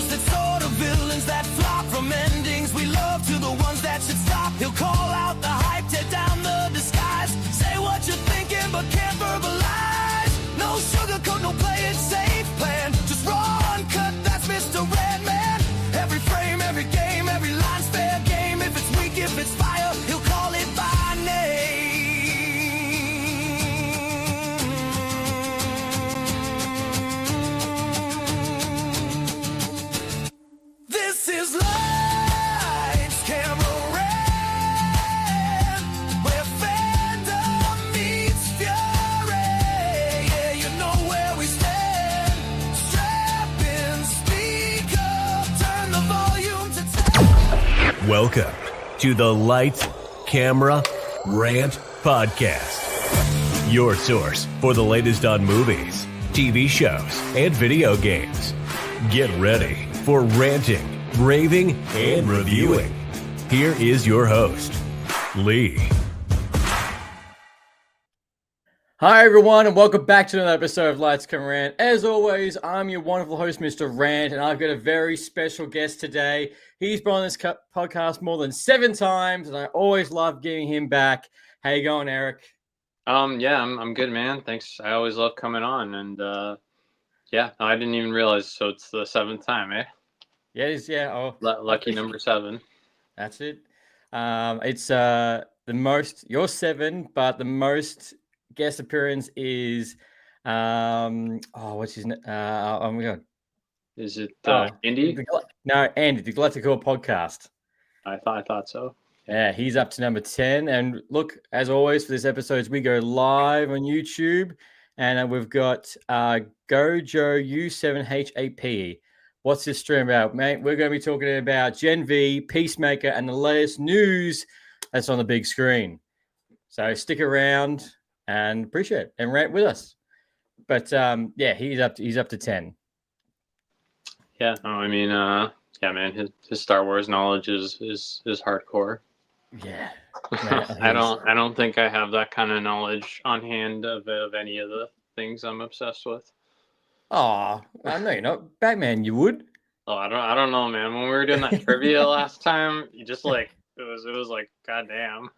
heroes that soar to villains that flop from endings we love to the ones that should stop. He'll call out the hype, tear down the disguise. Say what you're thinking but can't verbalize. No sugarcoat, no play it safe plan. Just raw uncut, that's Mr. Redman. Every frame, every game, every line's fair game. If it's weak, if it's fire, he'll call it by name. This is Lights, Camera, Rant, where fandom meets fury. Yeah, you know where we stand. Strap in, speak up, turn the volume to 10. Welcome to the Lights, Camera, Rant podcast. Your source for the latest on movies, TV shows, and video games. Get ready for ranting, raving, and reviewing. Here is your host, Lee. Hi everyone, and welcome back to another episode of Lights Camera Rant. As always, I'm your wonderful host, Mr. Rant, and I've got a very special guest today. He's been on this podcast more than 7 times, and I always love getting him back. How you going, Eric? Yeah, I'm good, man. Thanks. I always love coming on, and yeah, I didn't even realize. So it's the 7th time, eh? Oh, Lucky number 7. that's it. It's the most. You're 7, but the most guest appearance is what's his name? Oh my god, Is it Indy? No, Andy, the Galactical podcast. I thought so. Yeah, he's up to number 10. And look, as always, for this episode, we go live on YouTube. And we've got GoJoU7HAP. What's this stream about, mate? We're going to be talking about Gen V, Peacemaker, and the latest news that's on the big screen. So stick around and appreciate it and rant with us. But yeah, he's up to 10. Yeah, I mean, yeah, man, his Star Wars knowledge is hardcore. Yeah. I don't think I have that kind of knowledge on hand of any of the things I'm obsessed with. Oh, I know you're not. Batman, you would. Oh, I don't know, man. When we were doing that trivia last time, you just like it was like goddamn.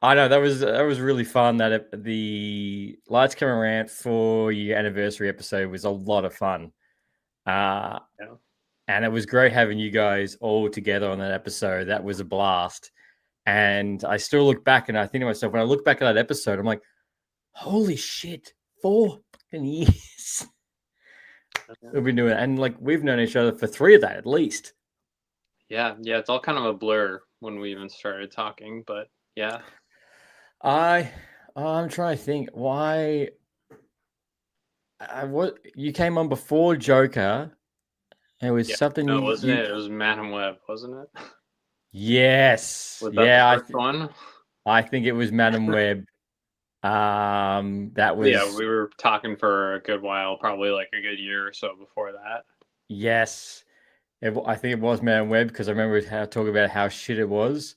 I know that was really fun. That the Lights Camera Rant 4-year anniversary episode was a lot of fun. Yeah. And it was great having you guys all together on that episode. That was a blast. And I still look back and I think to myself, when I look back at that episode, I'm like, holy shit, 4 fucking years. We've been doing it. And like we've known each other for 3 of that at least. Yeah, it's all kind of a blur when we even started talking, but yeah. I'm trying to think why you came on before Joker. It was something. No, wasn't it? It was Madam Web, wasn't it? Yes. Was that the first one? I think it was Madam Web. That was. Yeah, we were talking for a good while, probably like a good year or so before that. Yes, I think it was Madam Web because I remember talking about how shit it was.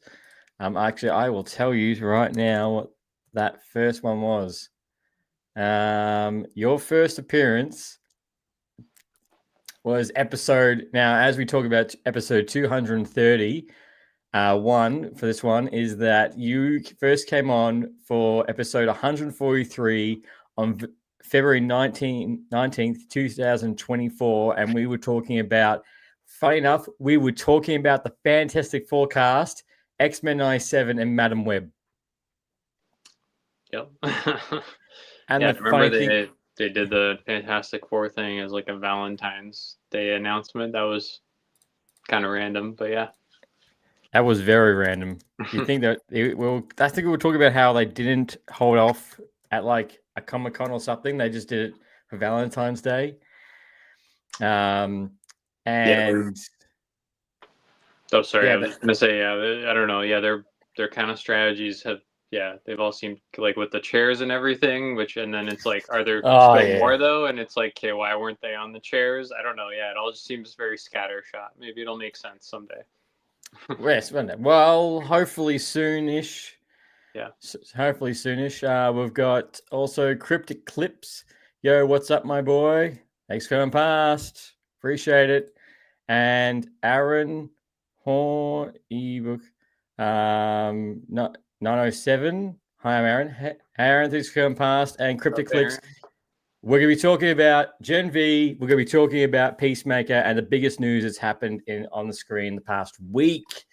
Actually, I will tell you right now what that first one was. Your first appearance was episode. Now, as we talk about episode 230, one for this one is that you first came on for episode 143 on February 19th, 2024, and we were talking about. Funny enough, we were talking about the Fantastic Four cast, X-Men 97, and Madam Web. Yep. And yeah, the I remember they did the Fantastic Four thing as like a Valentine's Day announcement. That was kind of random, but yeah. That was very random. You think that? I think we were talking about how they didn't hold off at like a Comic-Con or something. They just did it for Valentine's Day. And oh, sorry, I was gonna say, I don't know. Yeah, their kind of strategies have. Yeah, they've all seemed like with the chairs and everything, and then it's like, are there still more though? And it's like, okay, why weren't they on the chairs? I don't know. Yeah, it all just seems very scattershot. Maybe it'll make sense someday. Yes, well, hopefully soonish. Yeah. Hopefully soonish. We've got also Cryptic Clips. Yo, what's up, my boy? Thanks for coming past. Appreciate it. And Aaron Horn ebook 907. Hi, I'm Aaron. Hey, Aaron, thanks for coming past. And Cryptic Clips. We're going to be talking about Gen V. We're going to be talking about Peacemaker and the biggest news that's happened on the screen the past week.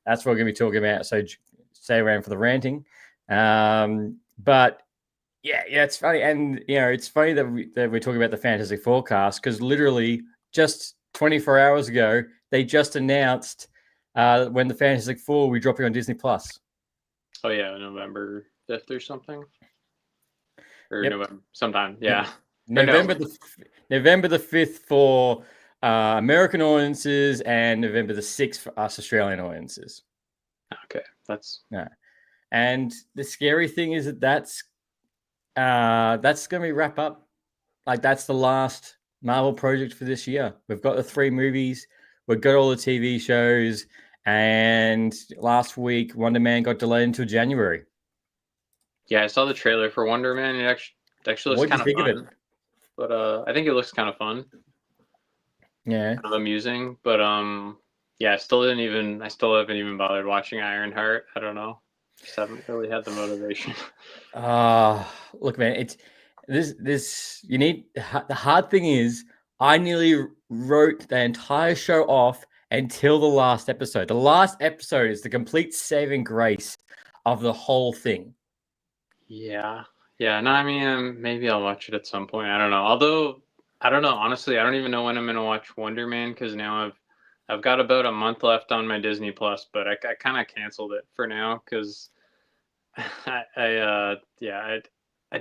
That's what we're going to be talking about. So stay around for the ranting. But yeah, it's funny. And, it's funny that we're talking about the Fantastic Forecast because literally just 24 hours ago, they just announced when the Fantastic Four will be dropping on Disney+. Oh, yeah, November 5th or something? Or Yep. November, sometime, yeah. November the 5th for American audiences and November the 6th for us Australian audiences. Okay, that's... Yeah. And the scary thing is that's going to be wrap up. Like, that's the last Marvel project for this year. We've got the 3 movies. We've got all the TV shows. And last week, Wonder Man got delayed until January. Yeah, I saw the trailer for Wonder Man. It actually looks kind of fun. But I think it looks kind of fun. Yeah. Kind of amusing. But yeah, I still haven't even bothered watching Ironheart. I don't know. Just haven't really had the motivation. Look, man, it's this you need. The hard thing is I nearly wrote the entire show off until the last episode. The last episode is the complete saving grace of the whole thing. Yeah. No, I mean, maybe I'll watch it at some point. I don't know. Although, I don't know. Honestly, I don't even know when I'm gonna watch Wonder Man because now I've got about a month left on my Disney Plus, but I kind of canceled it for now because I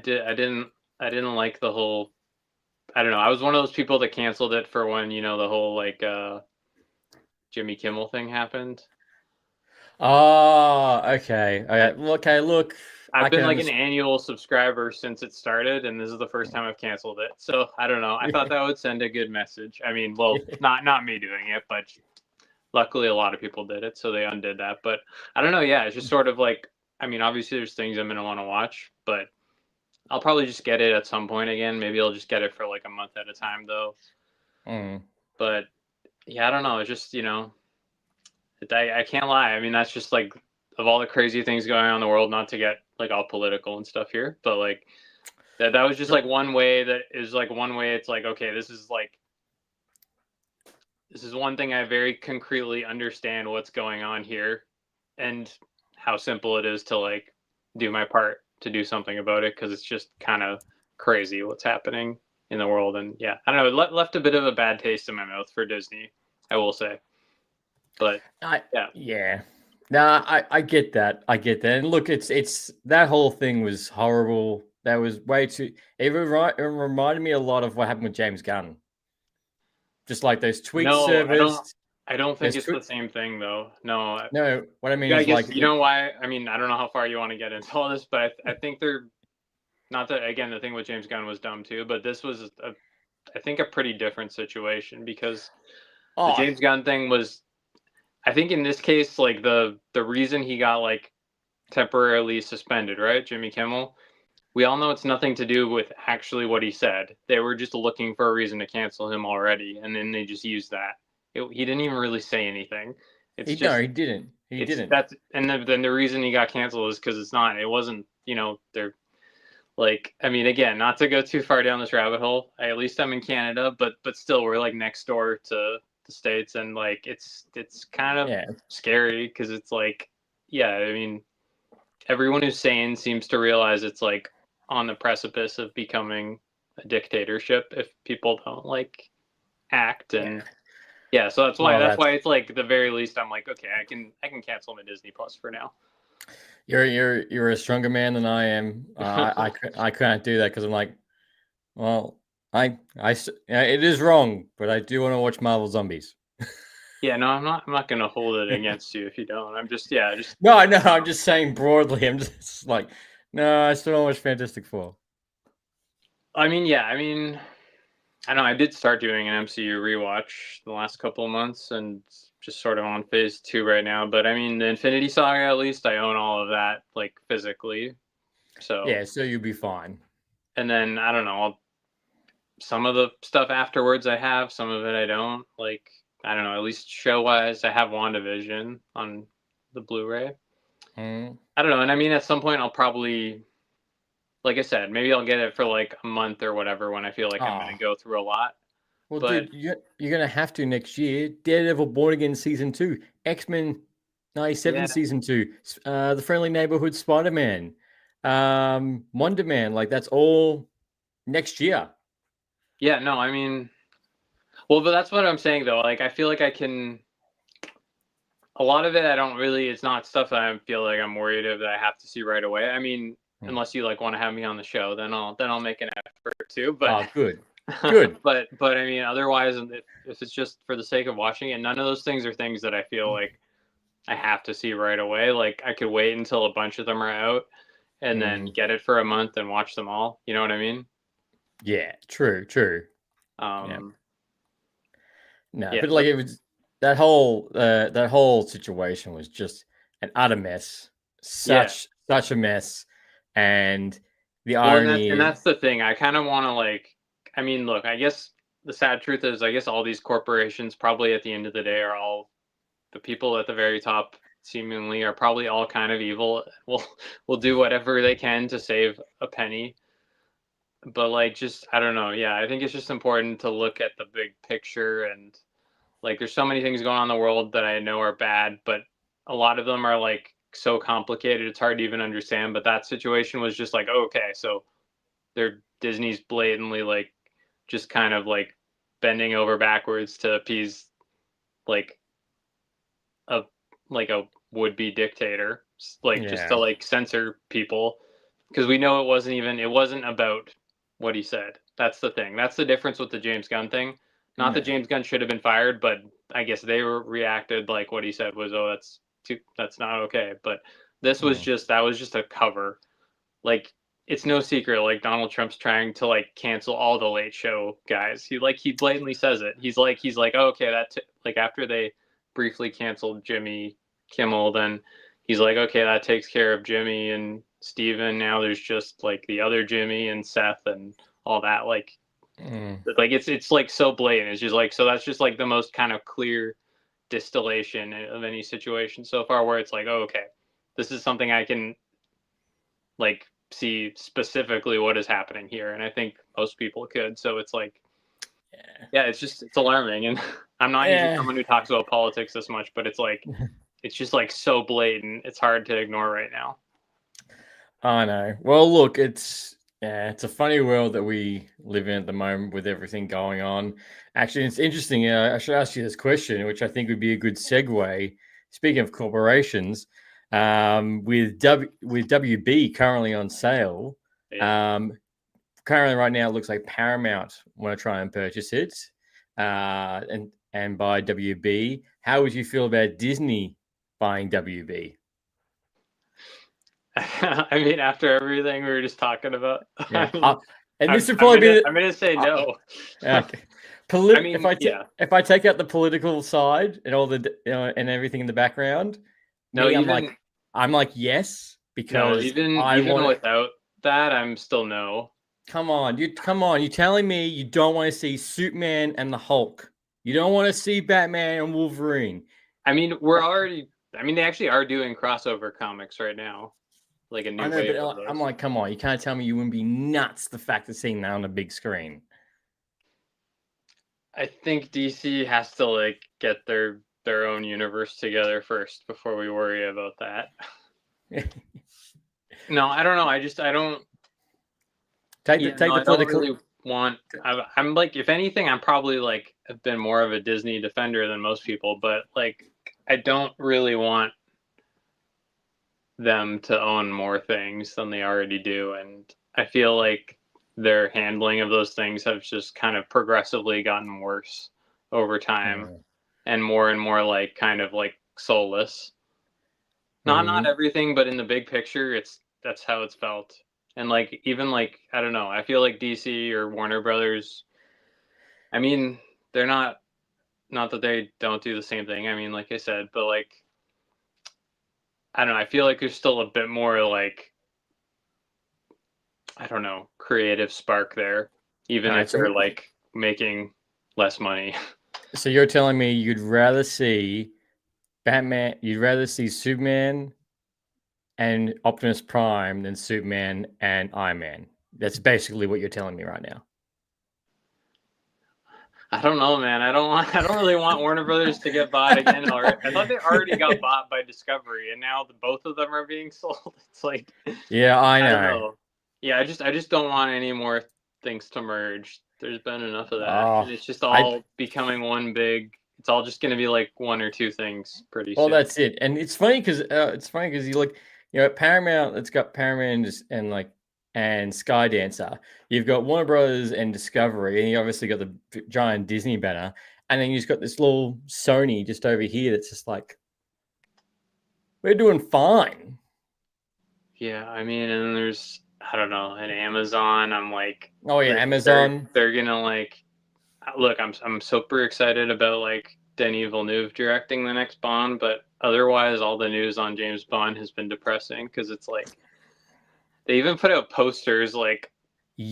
didn't like the whole. I don't know. I was one of those people that canceled it for when the whole Jimmy Kimmel thing happened. Oh, okay. Okay, look. I've been like an annual subscriber since it started, and this is the first time I've canceled it. So I don't know. I thought that would send a good message. I mean, well, not me doing it, but luckily a lot of people did it, so they undid that. But I don't know. Yeah, it's just sort of like, I mean, obviously there's things I'm gonna want to watch, but I'll probably just get it at some point again. Maybe I'll just get it for like a month at a time, though. But yeah, I don't know. It's just I can't lie. I mean, that's just like of all the crazy things going on in the world, not to get like all political and stuff here, but like that was just like one way it's like, okay, this is one thing I very concretely understand what's going on here and how simple it is to like do my part to do something about it, because it's just kind of crazy what's happening in the world. And yeah, I don't know, it left a bit of a bad taste in my mouth for Disney, I will say. But yeah. Nah, I get that. And look, it's that whole thing was horrible. That was way too. It reminded me a lot of what happened with James Gunn. Just like those tweets serviced. I don't think it's the same thing, though. No, what I mean is, I guess, you know why? I mean, I don't know how far you want to get into all this, but I think they're not that. Again, the thing with James Gunn was dumb too, but this was I think a pretty different situation, because the James Gunn thing was, I think in this case, like the reason he got like temporarily suspended, right? Jimmy Kimmel. We all know it's nothing to do with actually what he said. They were just looking for a reason to cancel him already, and then they just used that. He didn't even really say anything. He didn't. He didn't. And then the reason he got canceled is because it wasn't, they're like, I mean, again, not to go too far down this rabbit hole. At least I'm in Canada, but still, we're like next door to the States, and like it's kind of scary, because it's like, I mean, everyone who's sane seems to realize it's like on the precipice of becoming a dictatorship if people don't like act. And so that's why it's like, at the very least, I'm like, okay, I can cancel my Disney Plus for now. You're a stronger man than I am. I can't do that, because I'm like, well, it is wrong, but I do want to watch Marvel Zombies. Yeah, no, I'm not gonna hold it against you if you don't. I'm just No, I know. I'm just saying broadly. I'm just like, no, I still don't watch Fantastic Four. I mean, I know I did start doing an MCU rewatch the last couple of months, and just sort of on phase 2 right now. But I mean, the Infinity Saga, at least I own all of that, like, physically. So so you'll be fine. And then I don't know, some of the stuff afterwards I have, some of it I don't. Like, I don't know, at least show-wise, I have WandaVision on the Blu-ray. Mm. I don't know, and I mean, at some point I'll probably, like I said, maybe I'll get it for like a month or whatever when I feel like I'm going to go through a lot. Well, But dude, you're going to have to next year. Daredevil Born Again Season 2, X-Men 97 yeah, Season 2, The Friendly Neighborhood Spider-Man, Wonder Man, like that's all next year. yeah, no, I mean, well, but that's what I'm saying though. Like, I feel like I can. A lot of it, I don't really. It's not stuff that I feel like I'm worried of that I have to see right away. I mean, unless you like want to have me on the show, then I'll make an effort too. But good, good. but I mean, otherwise, if it's just for the sake of watching it, none of those things are things that I feel like I have to see right away. Like, I could wait until a bunch of them are out and then get it for a month and watch them all. You know what I mean? Yeah, true. Yeah. No, Yeah, but like it was that whole situation was just an utter mess. Such a mess. And the irony and that's the thing. I kind of want to like. I mean, look. I guess the sad truth is, I guess all these corporations probably at the end of the day are all the people at the very top. Seemingly are probably all kind of evil. Will do whatever they can to save a penny. But like, just I don't know. Yeah, I think it's just important to look at the big picture, and like there's so many things going on in the world that I know are bad, but a lot of them are like so complicated it's hard to even understand. But that situation was just like, oh, okay, so they're Disney's blatantly like just kind of like bending over backwards to appease like a a would-be dictator, like just to like censor people, because we know it wasn't about what he said. That's the thing. That's the difference with the James Gunn thing. Not that James Gunn should have been fired, but I guess they reacted like what he said was, oh, that's not okay. But this was just a cover. Like, it's no secret. Like, Donald Trump's trying to like cancel all the Late Show guys. He blatantly says it. He's like, oh, okay, like after they briefly canceled Jimmy Kimmel, then he's like, okay, that takes care of Jimmy and Steven. Now there's just like the other Jimmy and Seth and all that. Like it's like so blatant. It's just like, so that's just like the most kind of clear distillation of any situation so far, where it's like, oh, okay, this is something I can like see specifically what is happening here, and I think most people could. So it's like, yeah, it's alarming. And I'm not usually someone who talks about politics this much, but it's like it's just like so blatant, it's hard to ignore right now. I know. Well, look, it's a funny world that we live in at the moment with everything going on. Actually, it's interesting. I should ask you this question, which I think would be a good segue. Speaking of corporations, with WB currently on sale, currently right now it looks like Paramount want to try and purchase it, and buy WB. How would you feel about Disney buying WB? I mean, after everything we were just talking about, this would probably be. I'm gonna say no. Okay. If I take out the political side and all the and everything in the background, I'm like yes, because even without that, I'm still no. Come on, you're telling me you don't want to see Superman and the Hulk. You don't want to see Batman and Wolverine. I mean, they actually are doing crossover comics right now. Like a new wave of those. I'm like, come on, you can't tell me you wouldn't be nuts the fact of seeing that on a big screen. I think DC has to like get their own universe together first before we worry about that. No, I don't know. I don't take the political. Don't really want. I'm like, if anything, I'm probably like have been more of a Disney defender than most people, but like I don't really want them to own more things than they already do, and I feel like their handling of those things have just kind of progressively gotten worse over time, and more like kind of like soulless. Not everything, but in the big picture, that's how it's felt. And like, even like, I don't know, I feel like DC or Warner Brothers, I mean, they're not that they don't do the same thing. I mean, like I said, but like, I don't know, I feel like there's still a bit more like, I don't know, creative spark there. even if they're like making less money. So you're telling me you'd rather see Batman, you'd rather see Superman and Optimus Prime than Superman and Iron Man. That's basically what you're telling me right now. I don't know, man. I don't really want Warner Brothers to get bought again. Or I thought they already got bought by Discovery, and now both of them are being sold. It's like, yeah, I know. I don't know. Yeah, I just don't want any more things to merge. There's been enough of that, and it's just all becoming one big. It's all just going to be like one or two things pretty soon. Well, that's it, and it's funny because you look, Paramount. It's got Paramount and Skydancer. You've got Warner Brothers and Discovery, and you obviously got the giant Disney banner, and then you've got this little Sony just over here that's just like, we're doing fine. Yeah, I mean, and there's, I don't know, an Amazon. I'm like, oh yeah, Amazon. They're gonna like, look, I'm super excited about like Denis Villeneuve directing the next Bond, but otherwise, all the news on James Bond has been depressing because it's like they even put out posters like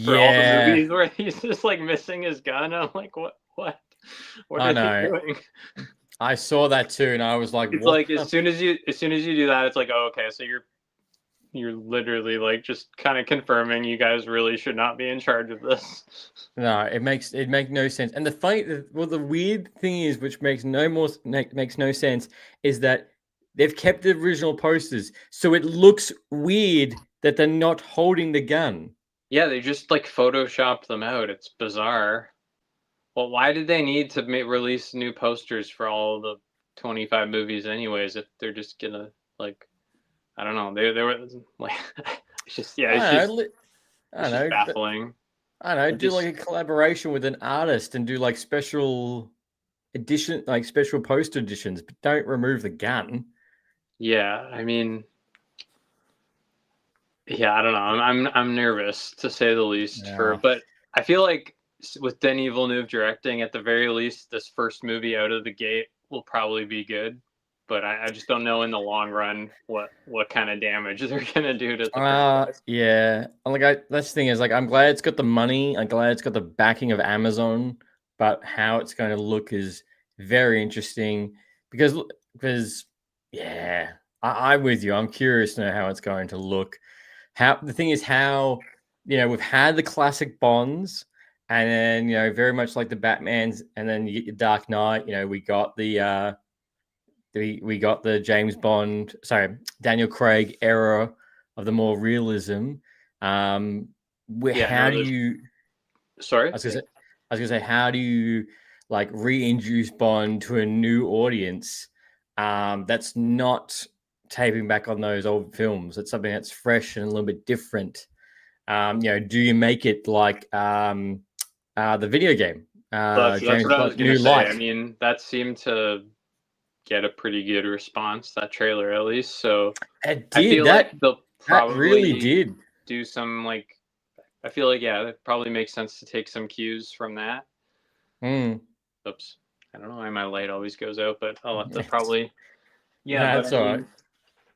for all the movies where he's just like missing his gun. I'm like, what are they doing? I saw that too, and I was like, it's like as soon as you do that, it's like, oh, okay, so you're literally like just kind of confirming you guys really should not be in charge of this. No, it makes no sense. And the weird thing is, which makes no sense, is that they've kept the original posters, so it looks weird that they're not holding the gun. Yeah, they just like photoshopped them out. It's bizarre. Well, why did they need to release new posters for all the 25 movies anyways if they're just gonna like, I don't know. They were like, it's just baffling. I don't know. Do like a collaboration with an artist and do like special edition, like special poster editions, but don't remove the gun. Yeah, I mean, yeah, I don't know. I'm nervous to say the least but I feel like with Denis Villeneuve directing, at the very least, this first movie out of the gate will probably be good. But I just don't know in the long run what kind of damage they're gonna do to the franchise. Yeah. That's the thing is, like, I'm glad it's got the money. I'm glad it's got the backing of Amazon, but how it's going to look is very interesting because yeah, I'm with you. I'm curious to know how it's going to look. The thing is how we've had the classic Bonds, and then very much like the Batmans, and then you get your Dark Knight. We got the we got the Daniel Craig era of the more realism. How do you? Sorry, I was gonna say, how do you like reintroduce Bond to a new audience? That's not taping back on those old films. It's something that's fresh and a little bit different. Do you make it like the video game? That's what I was gonna say. I mean, that seemed to get a pretty good response, that trailer at least. So I feel like they'll probably really did do some like, I feel like it probably makes sense to take some cues from that. Oops, I don't know why my light always goes out, but I'll have to probably that's all right.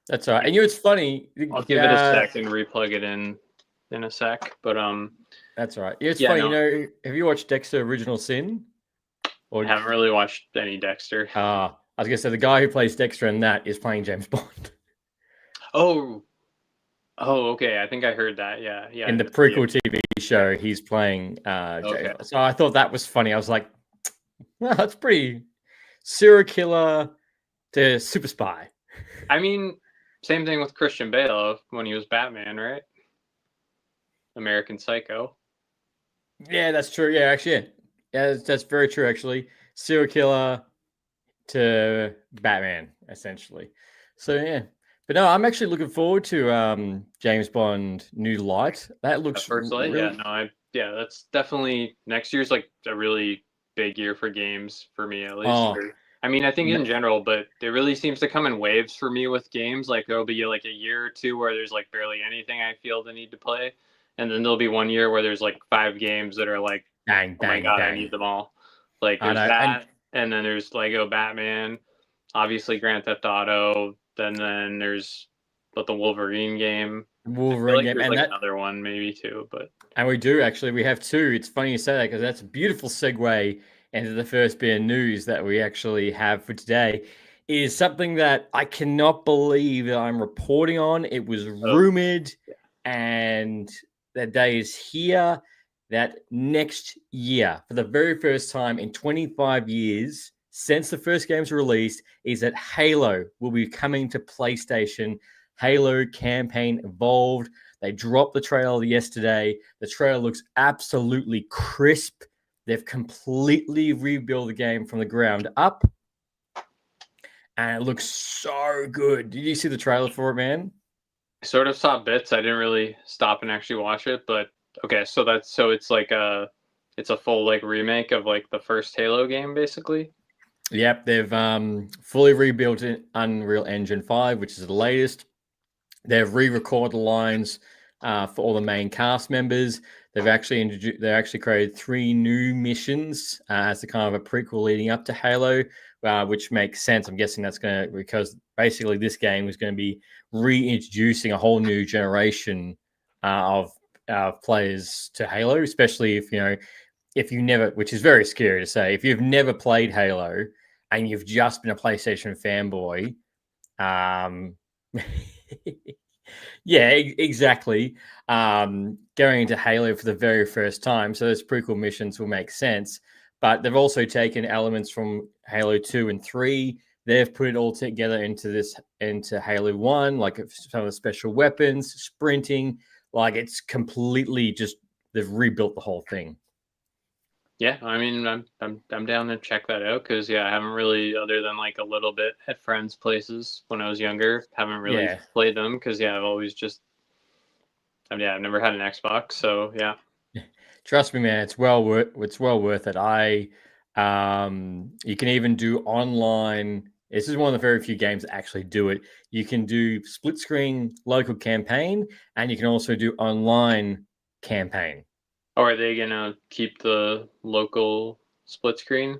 That's all right. And it's funny, I'll give it a sec and replug it in a sec, but that's all right. It's funny. Have you watched Dexter Original Sin? Or I haven't really watched any Dexter. I was gonna say the guy who plays Dexter in that is playing James Bond. Oh, okay. I think I heard that. Yeah. In the prequel TV show, he's playing James. So I thought that was funny. I was like, well, that's pretty serial killer to super spy. I mean, same thing with Christian Bale when he was Batman, right? American Psycho. Yeah, that's true. Yeah, actually, yeah, that's very true. Actually, serial killer to Batman, essentially. So yeah, but no, I'm actually looking forward to James Bond New Light. That looks first light. That's definitely next year's like a really big year for games for me at least. I mean, I think in general, but it really seems to come in waves for me with games. Like there'll be like a year or two where there's like barely anything I feel the need to play, and then there'll be 1 year where there's like 5 games that are like, bang, oh my god, I need them all. Like there's that. And then there's Lego Batman, obviously Grand Theft Auto. Then there's but the Wolverine game. Wolverine game, there's and like another one maybe too, but we do actually. We have two. It's funny you say that because that's a beautiful segue into the first bit of news that we actually have for today. Is something that I cannot believe that I'm reporting on. It was rumored, and that day is here. That next year, for the very first time in 25 years since the first games were released, is that Halo will be coming to PlayStation. Halo Campaign Evolved. They dropped the trailer yesterday. The trailer looks absolutely crisp. They've completely rebuilt the game from the ground up. And it looks so good. Did you see the trailer for it, man? I sort of saw bits. I didn't really stop and actually watch it, but okay, so it's like it's a full like remake of like the first Halo game, basically. Yep, they've fully rebuilt it Unreal Engine 5, which is the latest. They've re-recorded the lines for all the main cast members. They actually created 3 new missions as a kind of a prequel leading up to Halo, which makes sense. I'm guessing that's because basically this game is going to be reintroducing a whole new generation of players to Halo, especially if you never, which is very scary to say, if you've never played Halo and you've just been a PlayStation fanboy, yeah, exactly. Going into Halo for the very first time, so those prequel missions will make sense. But they've also taken elements from Halo 2 and 3. They've put it all together into Halo 1, like some of the special weapons, sprinting. Like it's completely just they've rebuilt the whole thing. Yeah, I mean, I'm down to check that out because I haven't really, other than like a little bit at friends' places when I was younger, haven't really played them because I've always just, I've never had an Xbox, so yeah. Trust me, man, it's well worth it. You can even do online. This is one of the very few games that actually do it. You can do split screen local campaign, and you can also do online campaign. Oh, are they gonna keep the local split screen?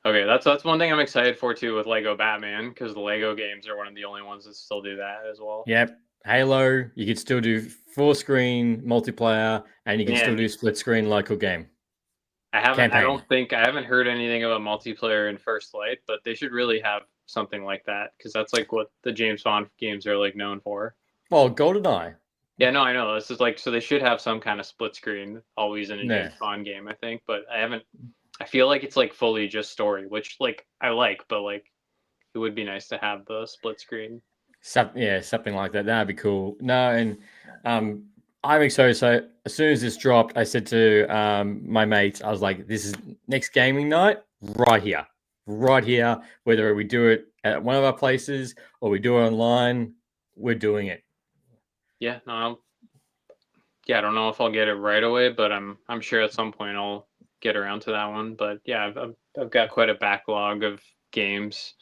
Okay, that's one thing I'm excited for too with Lego Batman because the Lego games are one of the only ones that still do that as well. Yep, Halo, you could still do full screen multiplayer, and you can still do split screen local game. I haven't heard anything about multiplayer in First Light, but they should really have something like that because that's like what the James Bond games are like known for. Well, GoldenEye. Yeah, no, I know. This is like, so they should have some kind of split screen always in a James Bond game, I think. But I feel like it's like fully just story, which like I like, but like it would be nice to have the split screen. Something like that. That'd be cool. No, and I'm excited. So as soon as this dropped, I said to my mates, I was like, this is next gaming night right here. Whether we do it at one of our places or we do it online, we're doing it. Yeah, no, I don't know if I'll get it right away, but I'm sure at some point I'll get around to that one. But yeah, I've got quite a backlog of games.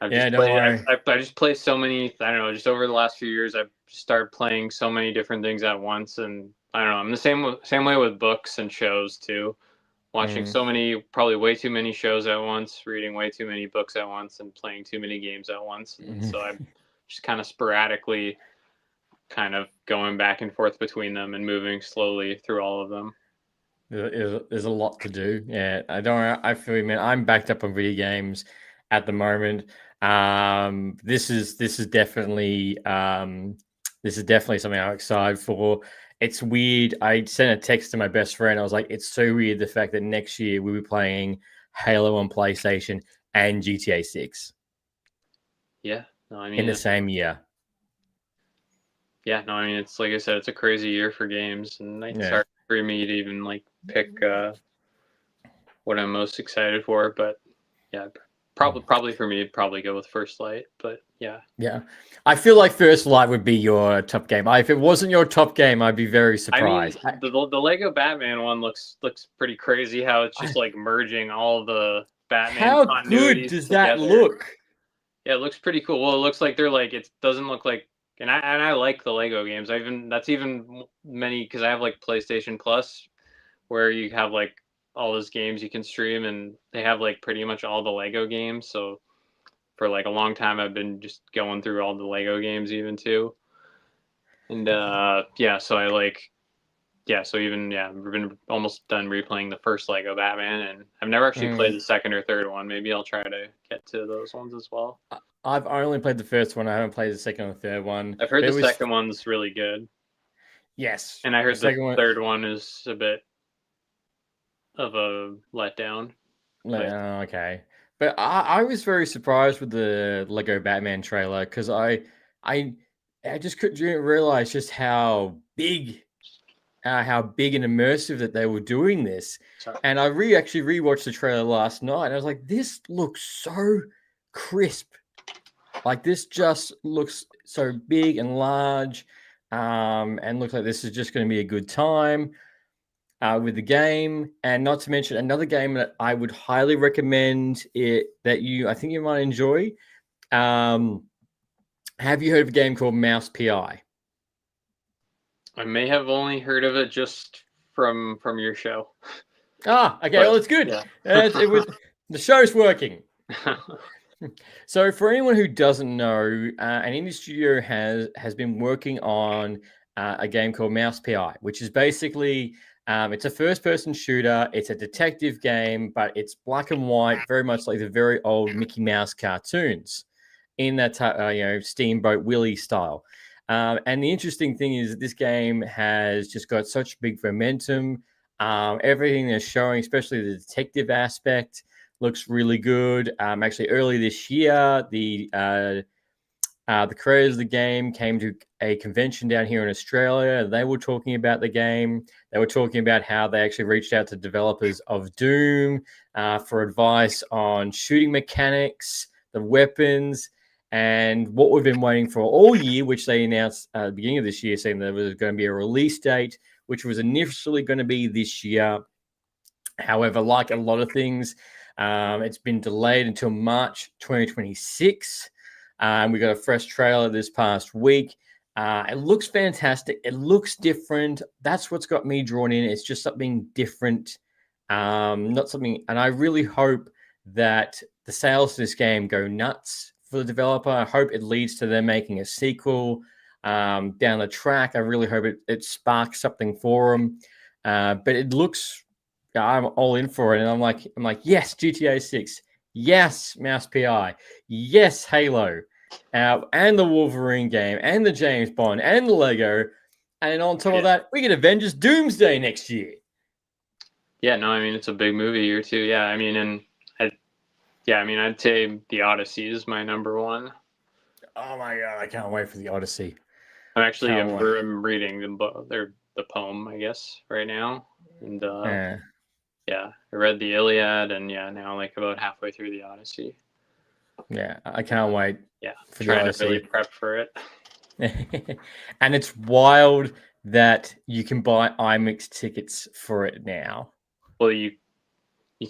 I just play so many. I don't know. Just over the last few years, I've started playing so many different things at once, and I don't know. I'm the same way with books and shows too. Watching so many, probably way too many shows at once, reading way too many books at once, and playing too many games at once. And so I'm just kind of sporadically kind of going back and forth between them and moving slowly through all of them. There's a lot to do. Yeah, I feel you, man. I'm backed up on video games at the moment. This is definitely something I'm excited for. It's weird. I sent a text to my best friend. I was like, it's so weird the fact that next year we'll be playing Halo on PlayStation and GTA 6. Yeah. No, I mean, in the same year. Yeah, no, I mean, it's like I said, it's a crazy year for games, and it's hard for me to even like pick what I'm most excited for. But yeah, probably for me, it'd probably go with First Light. But yeah, I feel like First Light would be your top game. If it wasn't your top game, I'd be very surprised. I mean, the Lego Batman one looks pretty crazy. How it's just like merging all the Batman. How good does that look? Yeah, it looks pretty cool. Well, it looks like it doesn't look like. And I like the Lego games. That's even many because I have like PlayStation Plus, where you have like all those games you can stream, and they have like pretty much all the Lego games. So for like a long time. I've been just going through all the Lego games even too. And so I like we've been almost done replaying the first Lego Batman, and I've never actually played the second or third one. Maybe I'll try to get to those ones as well. I've only played the first one. I haven't played the second or third one. I've heard the second one's really good. Yes. And I heard the third one is a bit of a letdown. Okay. But I was very surprised with the Lego Batman trailer because I just couldn't realize just how big and immersive that they were doing this. Sorry. And I actually rewatched the trailer last night, and I was like, this looks so crisp. Like, this just looks so big and large, and looks like this is just going to be a good time with the game. And not to mention another game that I would highly recommend I think you might enjoy. Have you heard of a game called Mouse PI? I may have only heard of it just from your show. Okay. Well, it's good. Yeah. The show's working. So for anyone who doesn't know, an indie studio has been working on a game called Mouse PI, which is basically it's a first-person shooter. It's a detective game, but it's black and white, very much like the very old Mickey Mouse cartoons in that Steamboat Willie style. And the interesting thing is that this game has just got such big momentum. Everything they're showing, especially the detective aspect, looks really good. Actually, early this year, the creators of the game came to a convention down here in Australia. They were talking about the game. They were talking about how they actually reached out to developers of Doom for advice on shooting mechanics, the weapons, and what we've been waiting for all year, which they announced at the beginning of this year, saying there was going to be a release date, which was initially going to be this year. However, like a lot of things, it's been delayed until March 2026. We got a fresh trailer this past week. It looks fantastic. It looks different. That's what's got me drawn in. It's just something different, not something. And I really hope that the sales of this game go nuts for the developer. I hope it leads to them making a sequel down the track. I really hope it sparks something for them. But it looks, I'm all in for it. And I'm like, yes, GTA 6. Yes, Mouse PI. Yes, Halo. And the Wolverine game. And the James Bond. And the Lego. And on top of that, we get Avengers Doomsday next year. Yeah, no, I mean, it's a big movie year too. Yeah, I mean, I'd say The Odyssey is my number one. Oh my God, I can't wait for The Odyssey. I'm reading the poem, I guess, right now. And I read the Iliad, and now like about halfway through The Odyssey. Yeah, I can't wait. Yeah, trying to really prep for it. And it's wild that you can buy IMAX tickets for it now. Well, you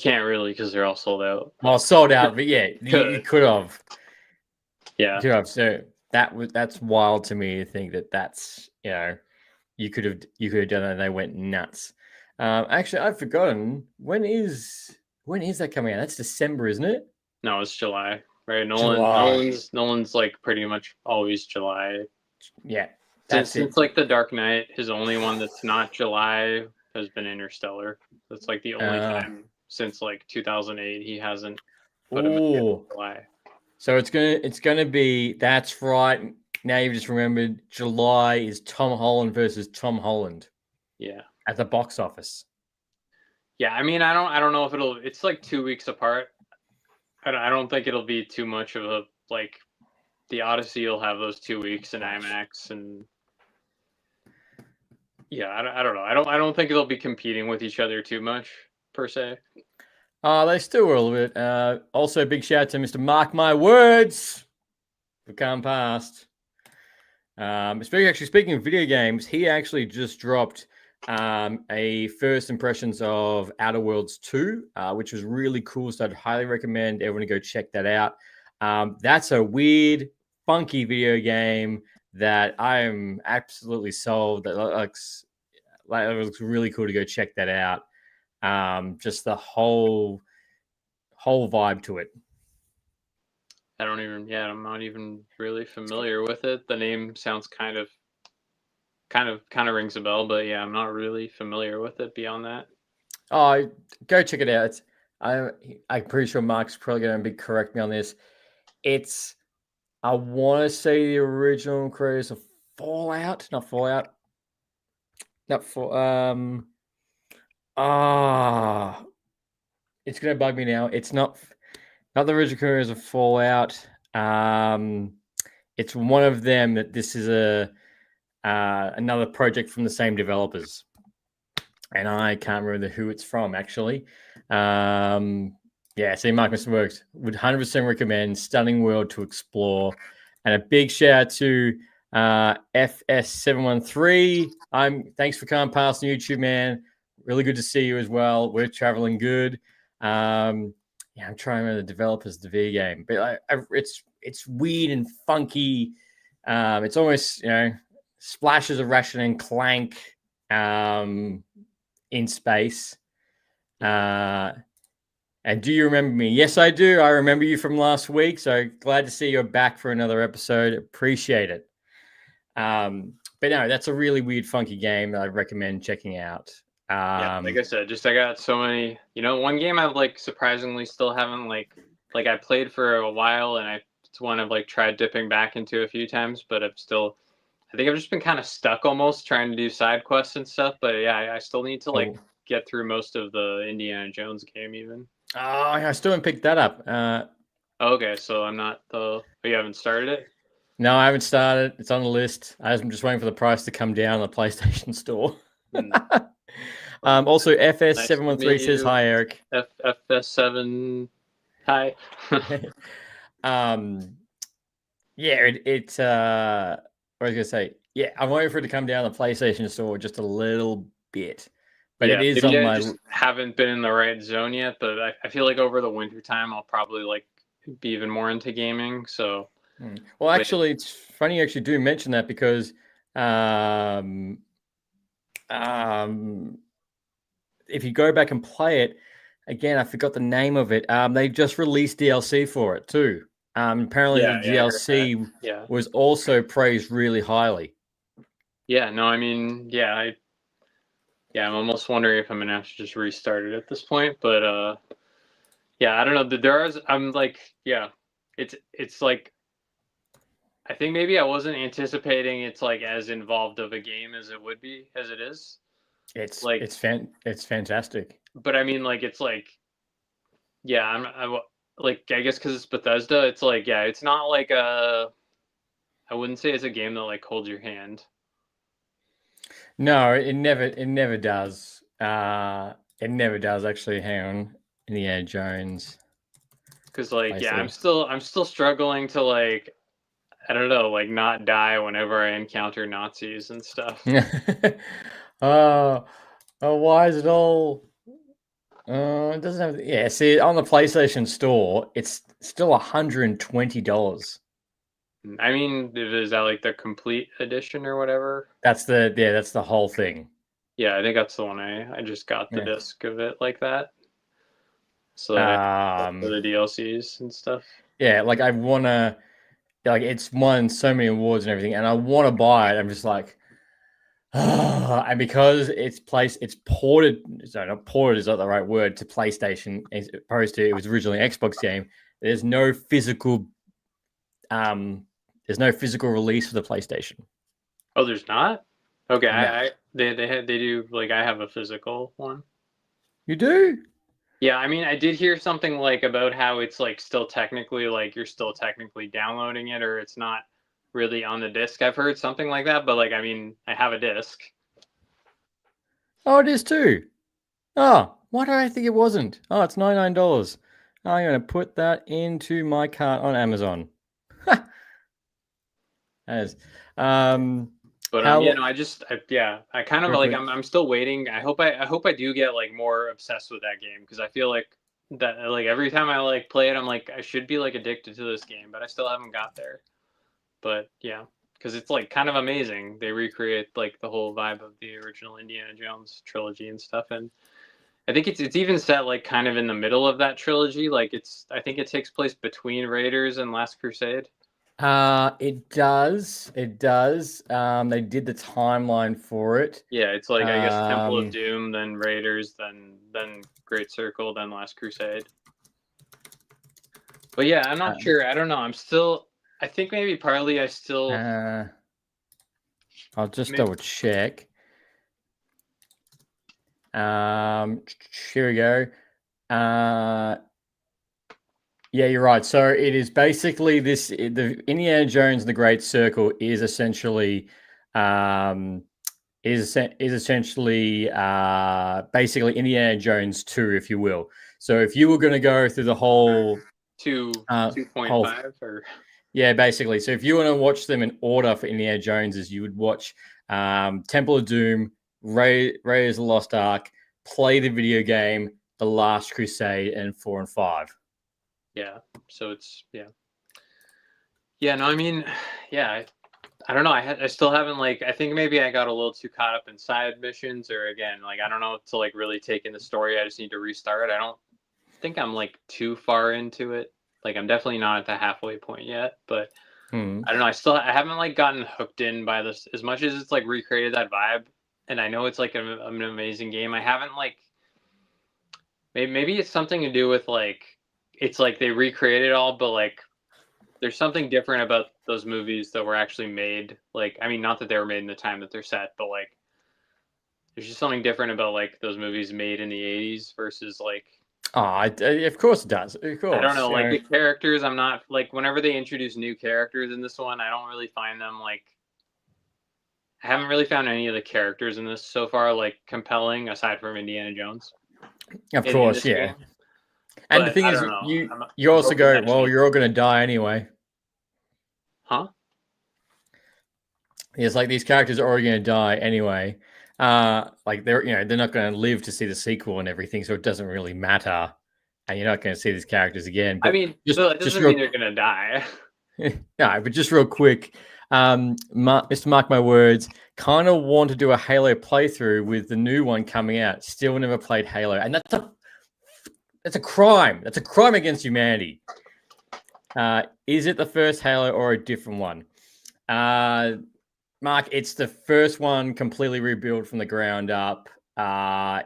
can't really because they're all sold out. Well, sold out, but yeah, you could have. Yeah. So that's wild to me to think that's you could have done that and they went nuts. Actually, I've forgotten when is that coming out? That's December, isn't it? No, it's July. Right, Nolan's like pretty much always July. Yeah, since like The Dark Knight, his only one that's not July has been Interstellar. That's like the only time since like 2008 he hasn't put him in July. So it's gonna be, that's right. Now you've just remembered, July is Tom Holland versus Tom Holland. Yeah, at the box office. Yeah, I mean, I don't know if it's like 2 weeks apart. I don't think it'll be too much of a, like, the Odyssey will have those 2 weeks in IMAX, and yeah, I don't know. I don't think it'll be competing with each other too much per se. They still will a little bit. Also, big shout out to Mr. Mark My Words for come past. Speaking of video games, he actually just dropped a first impressions of Outer Worlds 2, which was really cool. So I'd highly recommend everyone to go check that out. That's a weird, funky video game that I am absolutely sold. That looks really cool to go check that out. Just the whole vibe to it. I'm not even really familiar with it. The name sounds kind of rings a bell, but yeah, I'm not really familiar with it beyond that. Oh, go check it out. I'm pretty sure Mark's probably going to correct me on this. I want to say the original creators of Fallout, not Fallout, not for it's going to bug me now. It's not the original creators of Fallout. It's one of them that this is another project from the same developers, and I can't remember who it's from actually. Yeah, see, Mark Mr. Works would 100% recommend. Stunning world to explore, and a big shout out to FS713. Thanks for coming past on YouTube, man. Really good to see you as well. We're traveling good. Yeah, I'm trying to remember the developers of the V game, but it's weird and funky. It's almost splashes of Ratchet and Clank in space. And do you remember me? Yes, I do. I remember you from last week. So glad to see you're back for another episode. Appreciate it. But no, that's a really weird, funky game that I recommend checking out. Yeah, like I said, I got so many. One game I've surprisingly still haven't I played for a while, and it's one I've tried dipping back into a few times, but I think I've just been kind of stuck almost trying to do side quests and stuff. But yeah, I still need to get through most of the Indiana Jones game even. Oh, I still haven't picked that up. Okay, so you haven't started it? No, I haven't started. It's on the list. I'm just waiting for the price to come down on the PlayStation Store. Also, FS713 says hi, Eric. FS7, hi. Yeah, what was I gonna say? Yeah, I'm waiting for it to come down on the PlayStation Store just a little bit. But it is on I just haven't been in the right zone yet, but I feel like over the winter time I'll probably be even more into gaming. So well, actually, it's funny you actually do mention that because if you go back and play it again, I forgot the name of it. They just released DLC for it too. Apparently, the DLC was also praised really highly. Yeah, no, I mean, I'm almost wondering if I'm gonna have to just restart it at this point. But I don't know. It's I think maybe I wasn't anticipating it's as involved of a game as it is. It's fantastic. But I mean, I guess because it's Bethesda, it's it's not I wouldn't say it's a game that holds your hand. No, it never does. It never does actually. Hang on, Indiana Jones. Because I'm still struggling to I don't know, not die whenever I encounter Nazis and stuff. Oh, why is it all? It doesn't have. Yeah, see, on the PlayStation Store, it's still $120. I mean, is that the complete edition or whatever? That's the whole thing. Yeah, I think that's the one I just got the disc of it like that. So for the DLCs and stuff. Yeah, I wanna it's won so many awards and everything, and I want to buy it. I'm just and because it's ported. Sorry, not ported is not the right word to PlayStation, as opposed to it was originally an Xbox game. There's no physical release for the PlayStation. Oh, there's not? Okay, no. They do I have a physical one. You do? Yeah, I mean, I did hear something about how it's still technically you're still technically downloading it, or it's not really on the disc. I've heard something like that, but I mean, I have a disc. Oh, it is too. Oh, why do I think it wasn't? Oh, it's $99. I'm going to put that into my cart on Amazon. As but I kind of I'm still waiting. I hope I do get more obsessed with that game, because I feel that every time I play it, I'm I should be addicted to this game, but I still haven't got there. But yeah, because it's kind of amazing. They recreate the whole vibe of the original Indiana Jones trilogy and stuff, and I think it's even set like kind of in the middle of that trilogy. Like I think it takes place between Raiders and Last Crusade. It does. It does. They did the timeline for it. Yeah, it's like I guess Temple of Doom, then Raiders, then Great Circle, then Last Crusade. But yeah, I'm not sure. I don't know. I think maybe partly I still. I'll just double check. Here we go. Yeah, you're right. So it is basically the Indiana Jones and the Great Circle is essentially basically Indiana Jones 2, if you will. So if you were going to go through the whole 2.5 or yeah, basically. So if you want to watch them in order for Indiana Joneses, you would watch Temple of Doom, Raiders of the Lost Ark, play the video game, The Last Crusade, and 4 and 5. Yeah. So it's yeah. No, I mean, yeah. I don't know. I still haven't I think maybe I got a little too caught up in side missions, or again, I don't know to really take in the story. I just need to restart. I don't think I'm too far into it. I'm definitely not at the halfway point yet, but I don't know. I haven't gotten hooked in by this as much as it's recreated that vibe. And I know it's an amazing game. I haven't maybe it's something to do with it's they recreated it all, but there's something different about those movies that were actually made. I mean, not that they were made in the time that they're set, but there's just something different about those movies made in the 80s versus of course it does. Of course. I don't know, the characters, I'm not whenever they introduce new characters in this one, I don't really find them I haven't really found any of the characters in this so far compelling aside from Indiana Jones. Of course, yeah. Game. And the thing is, you also go, well, you're all going to die anyway. Huh? It's these characters are already going to die anyway. They're not going to live to see the sequel and everything, so it doesn't really matter. And you're not going to see these characters again. But I mean, it doesn't mean they're going to die. No, but just real quick, Mr. Mark My Words kind of want to do a Halo playthrough with the new one coming out. Still never played Halo, and that's a crime. That's a crime against humanity. Is it the first Halo or a different one? Mark, it's the first one completely rebuilt from the ground up.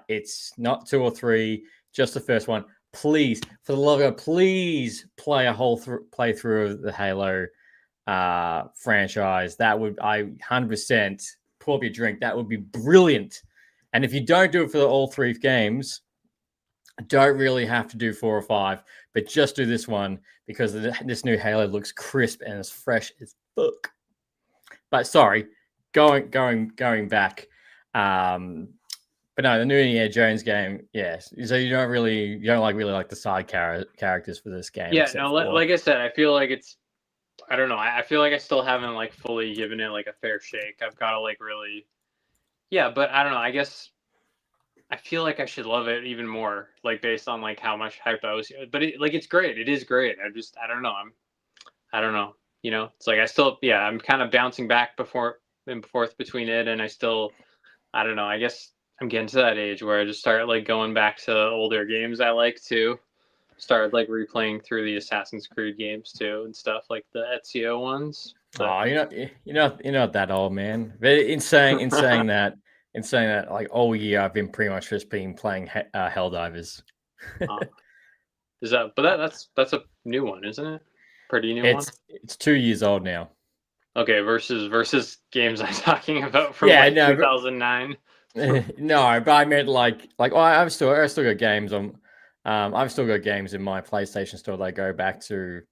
It's not 2 or 3, just the first one. Please, for the love of God, please play a whole playthrough of the Halo franchise. That would, I 100% pull up your drink. That would be brilliant. And if you don't do it for all 3 games, don't really have to do 4 or 5, but just do this one because this new Halo looks crisp and as fresh as fuck. But sorry, going back. But no, the new Indiana Jones game, yes. So you don't really like the side characters for this game. Yeah, no, like I said, I feel like it's, I don't know. I feel like I still haven't fully given it a fair shake. I've got to really, yeah, but I don't know. I guess I feel like I should love it even more, based on how much hype I was. But it's great. It is great. I don't know. I don't know. It's I still, yeah, I'm kind of bouncing back and forth between it, and I don't know. I guess I'm getting to that age where I just start going back to older games I like to start replaying through the Assassin's Creed games too and stuff the Ezio ones. But... Oh, you're not that old, man. But in saying that, all year I've been pretty much just been playing Helldivers. Is that? But that's a new one, isn't it? Pretty new one. It's 2 years old now. Okay, versus games I'm talking about from 2009. No, but I meant I've still got games on. I've still got games in my PlayStation store that I go back to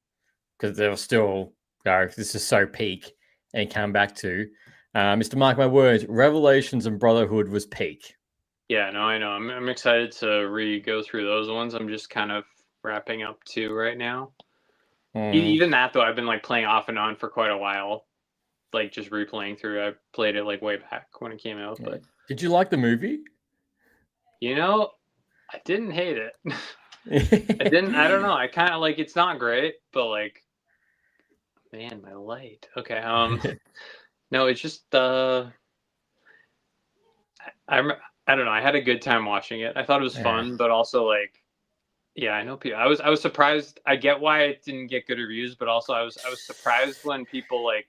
because they were still. This is so peak, and come back to. Mr. Mark My Words, Revelations and Brotherhood was peak. Yeah, no, I know. I'm excited to go through those ones. I'm just kind of wrapping up 2 right now. Even that though, I've been playing off and on for quite a while, just replaying through. I played it way back when it came out. But did you like the movie? I didn't hate it. I didn't. I don't know. I kind of it's not great, but man, my light. Okay. No, it's just I I don't know. I had a good time watching it. I thought it was fun, but also like, yeah, I know people. I was surprised. I get why it didn't get good reviews, but also I was surprised when people like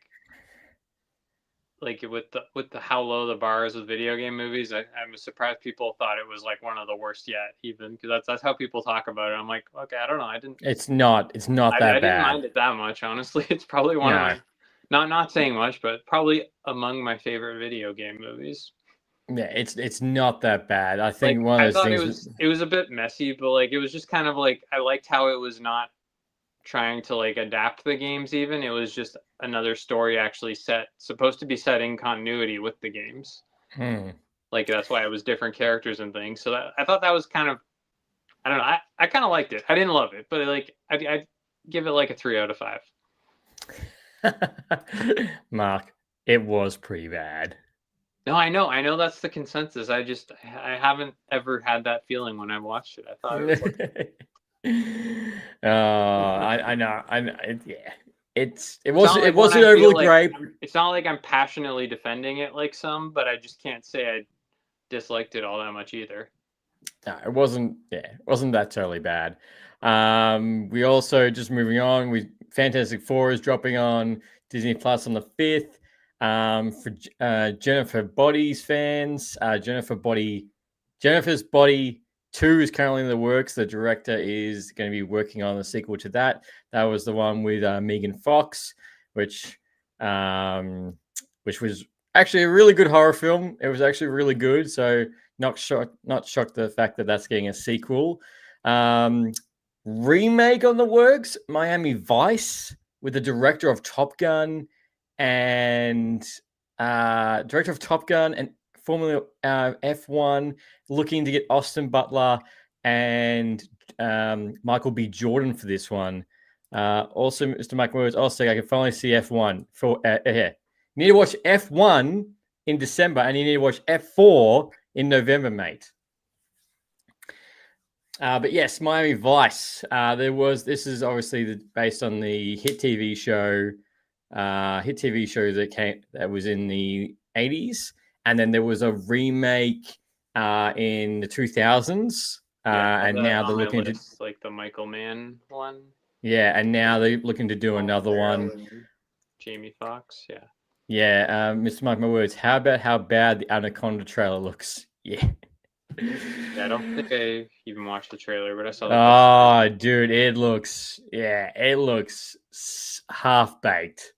with the how low the bar is with video game movies. I was surprised people thought it was like one of the worst yet, even because that's how people talk about it. I'm like, okay, I don't know. I didn't. It's not that I bad. didn't mind it that much, honestly. It's probably one of my not saying much, but probably among my favorite video game movies. Yeah, it's not that bad. I think one of those things. It was a bit messy, but like it was just kind of like I liked how it was not trying to like adapt the games. Even it was just another story actually supposed to be set in continuity with the games. Like that's why it was different characters and things. So I thought that was kind of, I don't know. I kind of liked it. I didn't love it, but like I'd give it like a 3 out of 5. Mark, it was pretty bad. No, I know that's the consensus. I haven't ever had that feeling when I watched it. I thought it was like... I know. Yeah. It wasn't overly great. It's not like I'm passionately defending it like some, but I just can't say I disliked it all that much either. No, it wasn't. Yeah, it wasn't that totally bad. We also, just moving on, Fantastic Four is dropping on Disney Plus on the 5th. For Jennifer Body's fans, Jennifer's Body 2 is currently in the works. The director is going to be working on the sequel to that. That was the one with Megan Fox, which was actually a really good horror film. It was actually really good. So not shocked the fact that that's getting a sequel. Remake on the works, Miami Vice, with the director of Top Gun and Formula F1, looking to get Austin Butler and Michael B. Jordan for this one. Also, Mr. Mike Words, also I can finally see F1 for here. You need to watch F1 in December, and you need to watch F4 in November, mate. But yes, Miami Vice. This is obviously based on the hit TV show that was in the 80s, and then there was a remake in the 2000s, and now they're looking to like the Michael Mann one. Yeah, and now they're looking to do another one. Jamie Foxx, yeah. Yeah, Mr. Mike, my words. How about how bad the Anaconda trailer looks? Yeah. Yeah, I don't think I even watched the trailer, but I saw. Oh, dude, it looks half baked.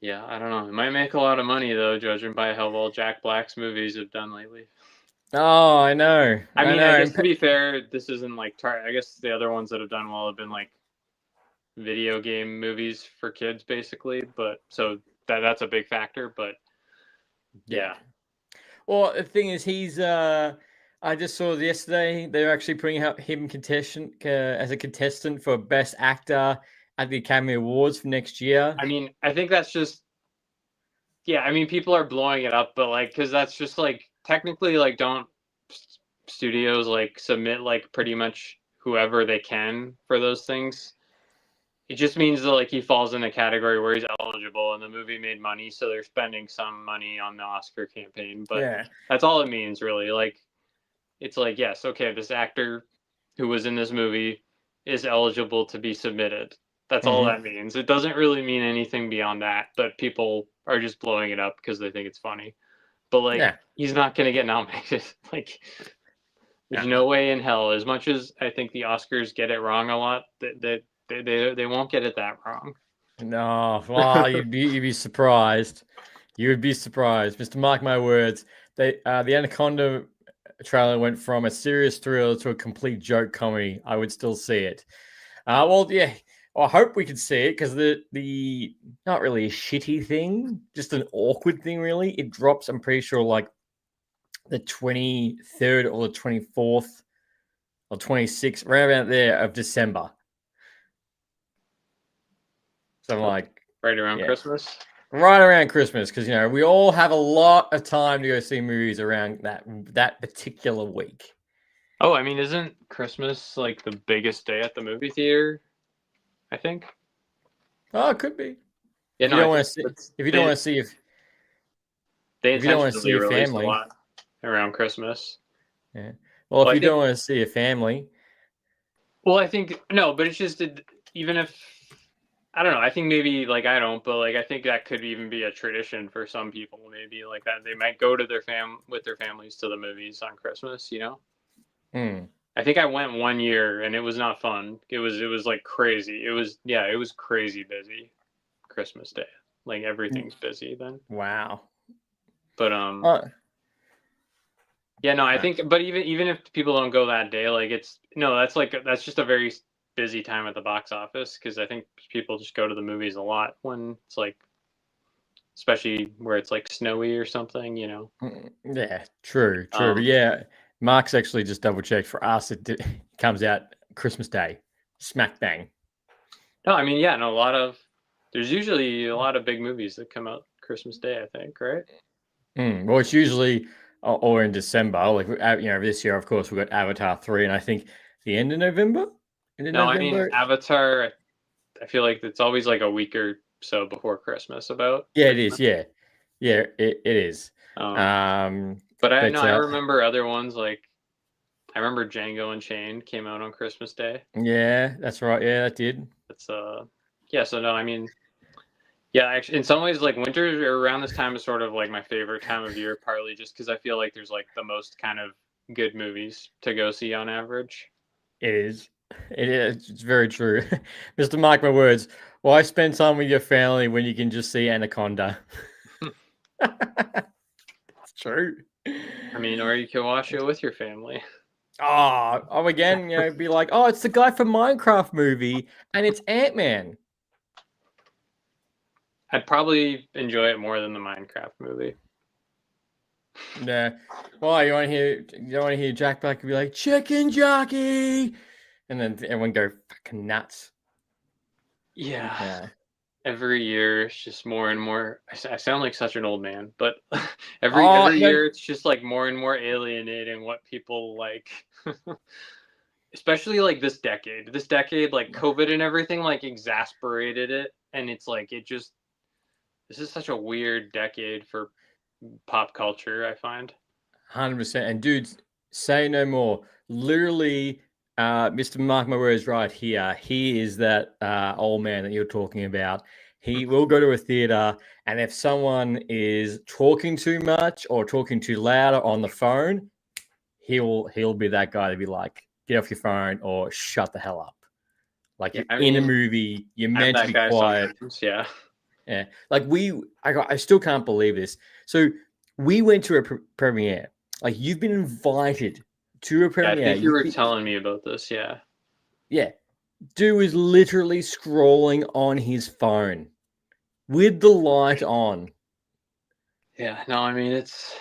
Yeah, I don't know. It might make a lot of money though, judging by how well Jack Black's movies have done lately. Oh, I know. I guess to be fair, this isn't like I guess the other ones that have done well have been like video game movies for kids, basically. But so that's a big factor. But yeah. Well, the thing is, he's. I just saw yesterday they're actually putting out him as a contestant for Best Actor at the Academy Awards for next year. I mean, I think that's just. Yeah, I mean, people are blowing it up, but like, because that's just like technically, like, don't studios like submit like pretty much whoever they can for those things? It just means that like he falls in a category where he's eligible and the movie made money, so they're spending some money on the Oscar campaign. But that's all it means, really. Like, it's like, yes, okay, this actor who was in this movie is eligible to be submitted. That's all that means. It doesn't really mean anything beyond that, but people are just blowing it up because they think it's funny. But like, he's not going to get nominated. Like, there's no way in hell. As much as I think the Oscars get it wrong a lot, they won't get it that wrong. No, well, you'd be surprised. You would be surprised, Mr. Mark my words. The Anaconda trailer went from a serious thriller to a complete joke comedy. I would still see it. Well, I hope we could see it, because the not really a shitty thing, just an awkward thing, really. It drops, I'm pretty sure, like the 23rd or the 24th or 26th, right around there of December. So I'm like, right around Christmas. Right around Christmas, because we all have a lot of time to go see movies around that particular week. Oh, I mean, isn't Christmas like the biggest day at the movie theater? I think. Oh, it could be. Yeah, if you don't want to see your family. around Christmas. Yeah. Well, if you don't want to see a family. Well, I think no, but it's just even if I don't know. I think maybe like I don't, but like I think that could even be a tradition for some people. Maybe like that they might go to their with their families to the movies on Christmas. You know. I think I went one year and it was not fun. It was like crazy. It was crazy busy. Christmas Day, like everything's busy then. Wow. But yeah, no, I think, but even if people don't go that day, like that's just a very busy time at the box office because I think people just go to the movies a lot when it's like, especially where it's like snowy or something, you know. Yeah, true. But yeah, Mark's actually just double checked for us. It comes out Christmas Day, smack bang. No, I mean, yeah, no, there's usually a lot of big movies that come out Christmas Day, I think, right? Well, it's usually or in December. Like this year, of course, we got Avatar 3, and I think the end of November. I mean Avatar. I feel like it's always like a week or so before Christmas. About it is. Yeah, it is. But I remember other ones like I remember Django Unchained came out on Christmas Day. Yeah, that's right. Yeah, that did. That's yeah. So no, I mean, yeah. Actually, in some ways, like winter around this time is sort of like my favorite time of year, partly just because I feel like there's like the most kind of good movies to go see on average. It is. It is. It's very true, Mr. Mark. My words. Why spend time with your family when you can just see Anaconda? It's true. I mean, or you can watch it with your family. Oh, again, be like, oh, it's the guy from Minecraft movie, and it's Ant-Man. I'd probably enjoy it more than the Minecraft movie. Yeah. Why you want to hear Jack Black be like chicken jockey, and then everyone go fucking nuts. Yeah. Every year it's just more and more. I sound like such an old man, but every year it's just like more and more alienating what people like. Especially like this decade, like COVID and everything like exasperated it, and it's like this is such a weird decade for pop culture, I find. 100%. And dudes, say no more. Literally, Mr. Mark my words right here. He is that old man that you're talking about. He will go to a theater, and if someone is talking too much or talking too loud on the phone, he'll be that guy to be like, get off your phone or shut the hell up. Like you're in a movie, you're meant to be quiet. Yeah. Yeah. Like I still can't believe this. So we went to a premiere. Like you've been invited to a premiere. Yeah, I think you were telling me about this. Yeah. Yeah. Dude was literally scrolling on his phone with the light on. Yeah. No, I mean it's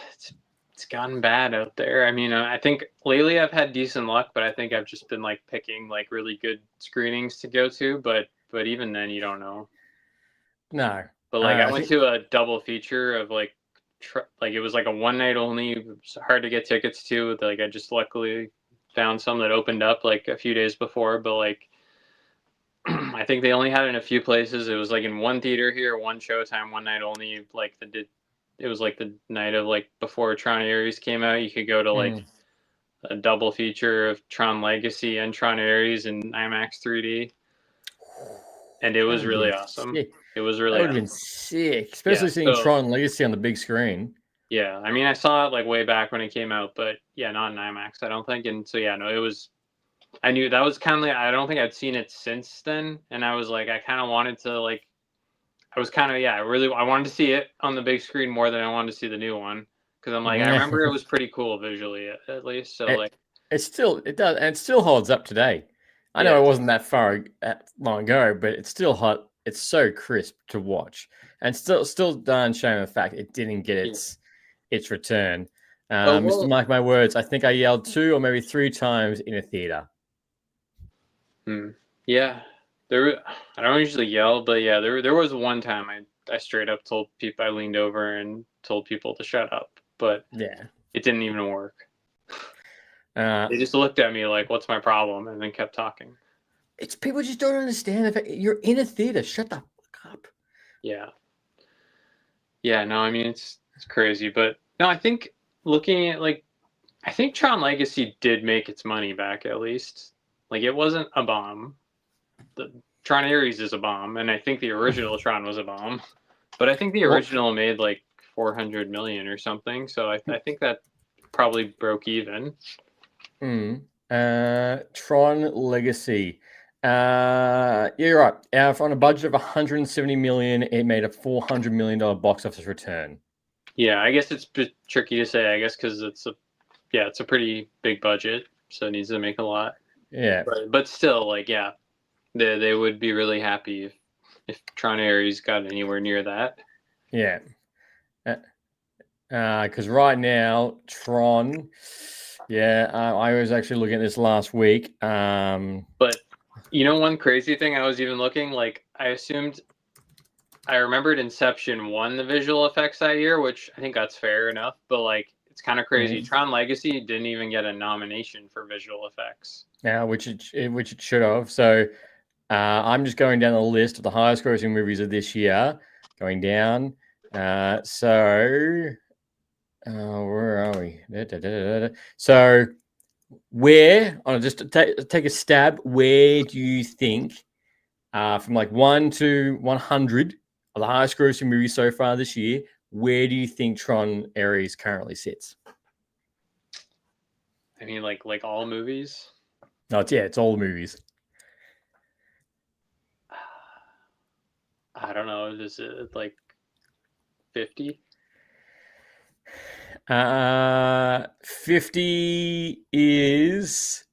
gotten bad out there. I mean, I think lately I've had decent luck, but I think I've just been like picking like really good screenings to go to. But even then, you don't know. No. But like I went to a double feature of like it was like a one night only. It was hard to get tickets to. Like I just luckily found some that opened up like a few days before. But like I think they only had it in a few places. It was like in one theater here, one showtime, one night only. Like it was like the night of like before Tron Ares came out. You could go to like a double feature of Tron Legacy and Tron Ares in IMAX 3D, and it was really awesome. Sick. It was really that would have been sick, especially seeing Tron Legacy on the big screen. Yeah, I mean, I saw it like way back when it came out, but yeah, not in IMAX, I don't think. And so yeah, no, it was. I knew that was kind of like I don't think I'd seen it since then, and I was like, I kind of wanted to like. I was kind of I wanted to see it on the big screen more than I wanted to see the new one because I'm like I remember it was pretty cool visually at least. So like it does, and it still holds up today. I know it wasn't that long ago, but it's still hot. It's so crisp to watch, and still done showing the fact it didn't get its return. Mr. Mike, my words. I think I yelled 2 or maybe 3 times in a theater. Yeah. I don't usually yell, but yeah, there was one time I straight up told people I leaned over and told people to shut up, but yeah, it didn't even work. They just looked at me like, "What's my problem?" and then kept talking. It's people just don't understand the fact you're in a theater. Shut the fuck up. Yeah. Yeah. No, I mean it's crazy, but no, I think looking at like, I think Tron Legacy did make its money back at least. Like it wasn't a bomb. The Tron Ares is a bomb, and I think the original Tron was a bomb. But I think the original made like 400 million or something. So I think that probably broke even. Tron Legacy. You're right. On a budget of 170 million, it made a $400 million box office return. Yeah, I guess it's a bit tricky to say. I guess because it's a pretty big budget, so it needs to make a lot. Yeah, but still, like, yeah, they would be really happy if Tron Ares got anywhere near that. Yeah. Because right now, Tron. Yeah, I was actually looking at this last week. But you know, one crazy thing I was even looking, like, I remembered Inception won the visual effects that year, which I think that's fair enough. But like, it's kind of crazy. Tron Legacy didn't even get a nomination for visual effects. Yeah, which it should have. So I'm just going down the list of the highest grossing movies of this year, going down. Where are we? So where, just take a stab, where do you think, from like 1 to 100 of the highest grossing movies so far this year, where do you think Tron Ares currently sits? I mean, like all movies? No, it's all movies. I don't know. Is it like 50? 50 is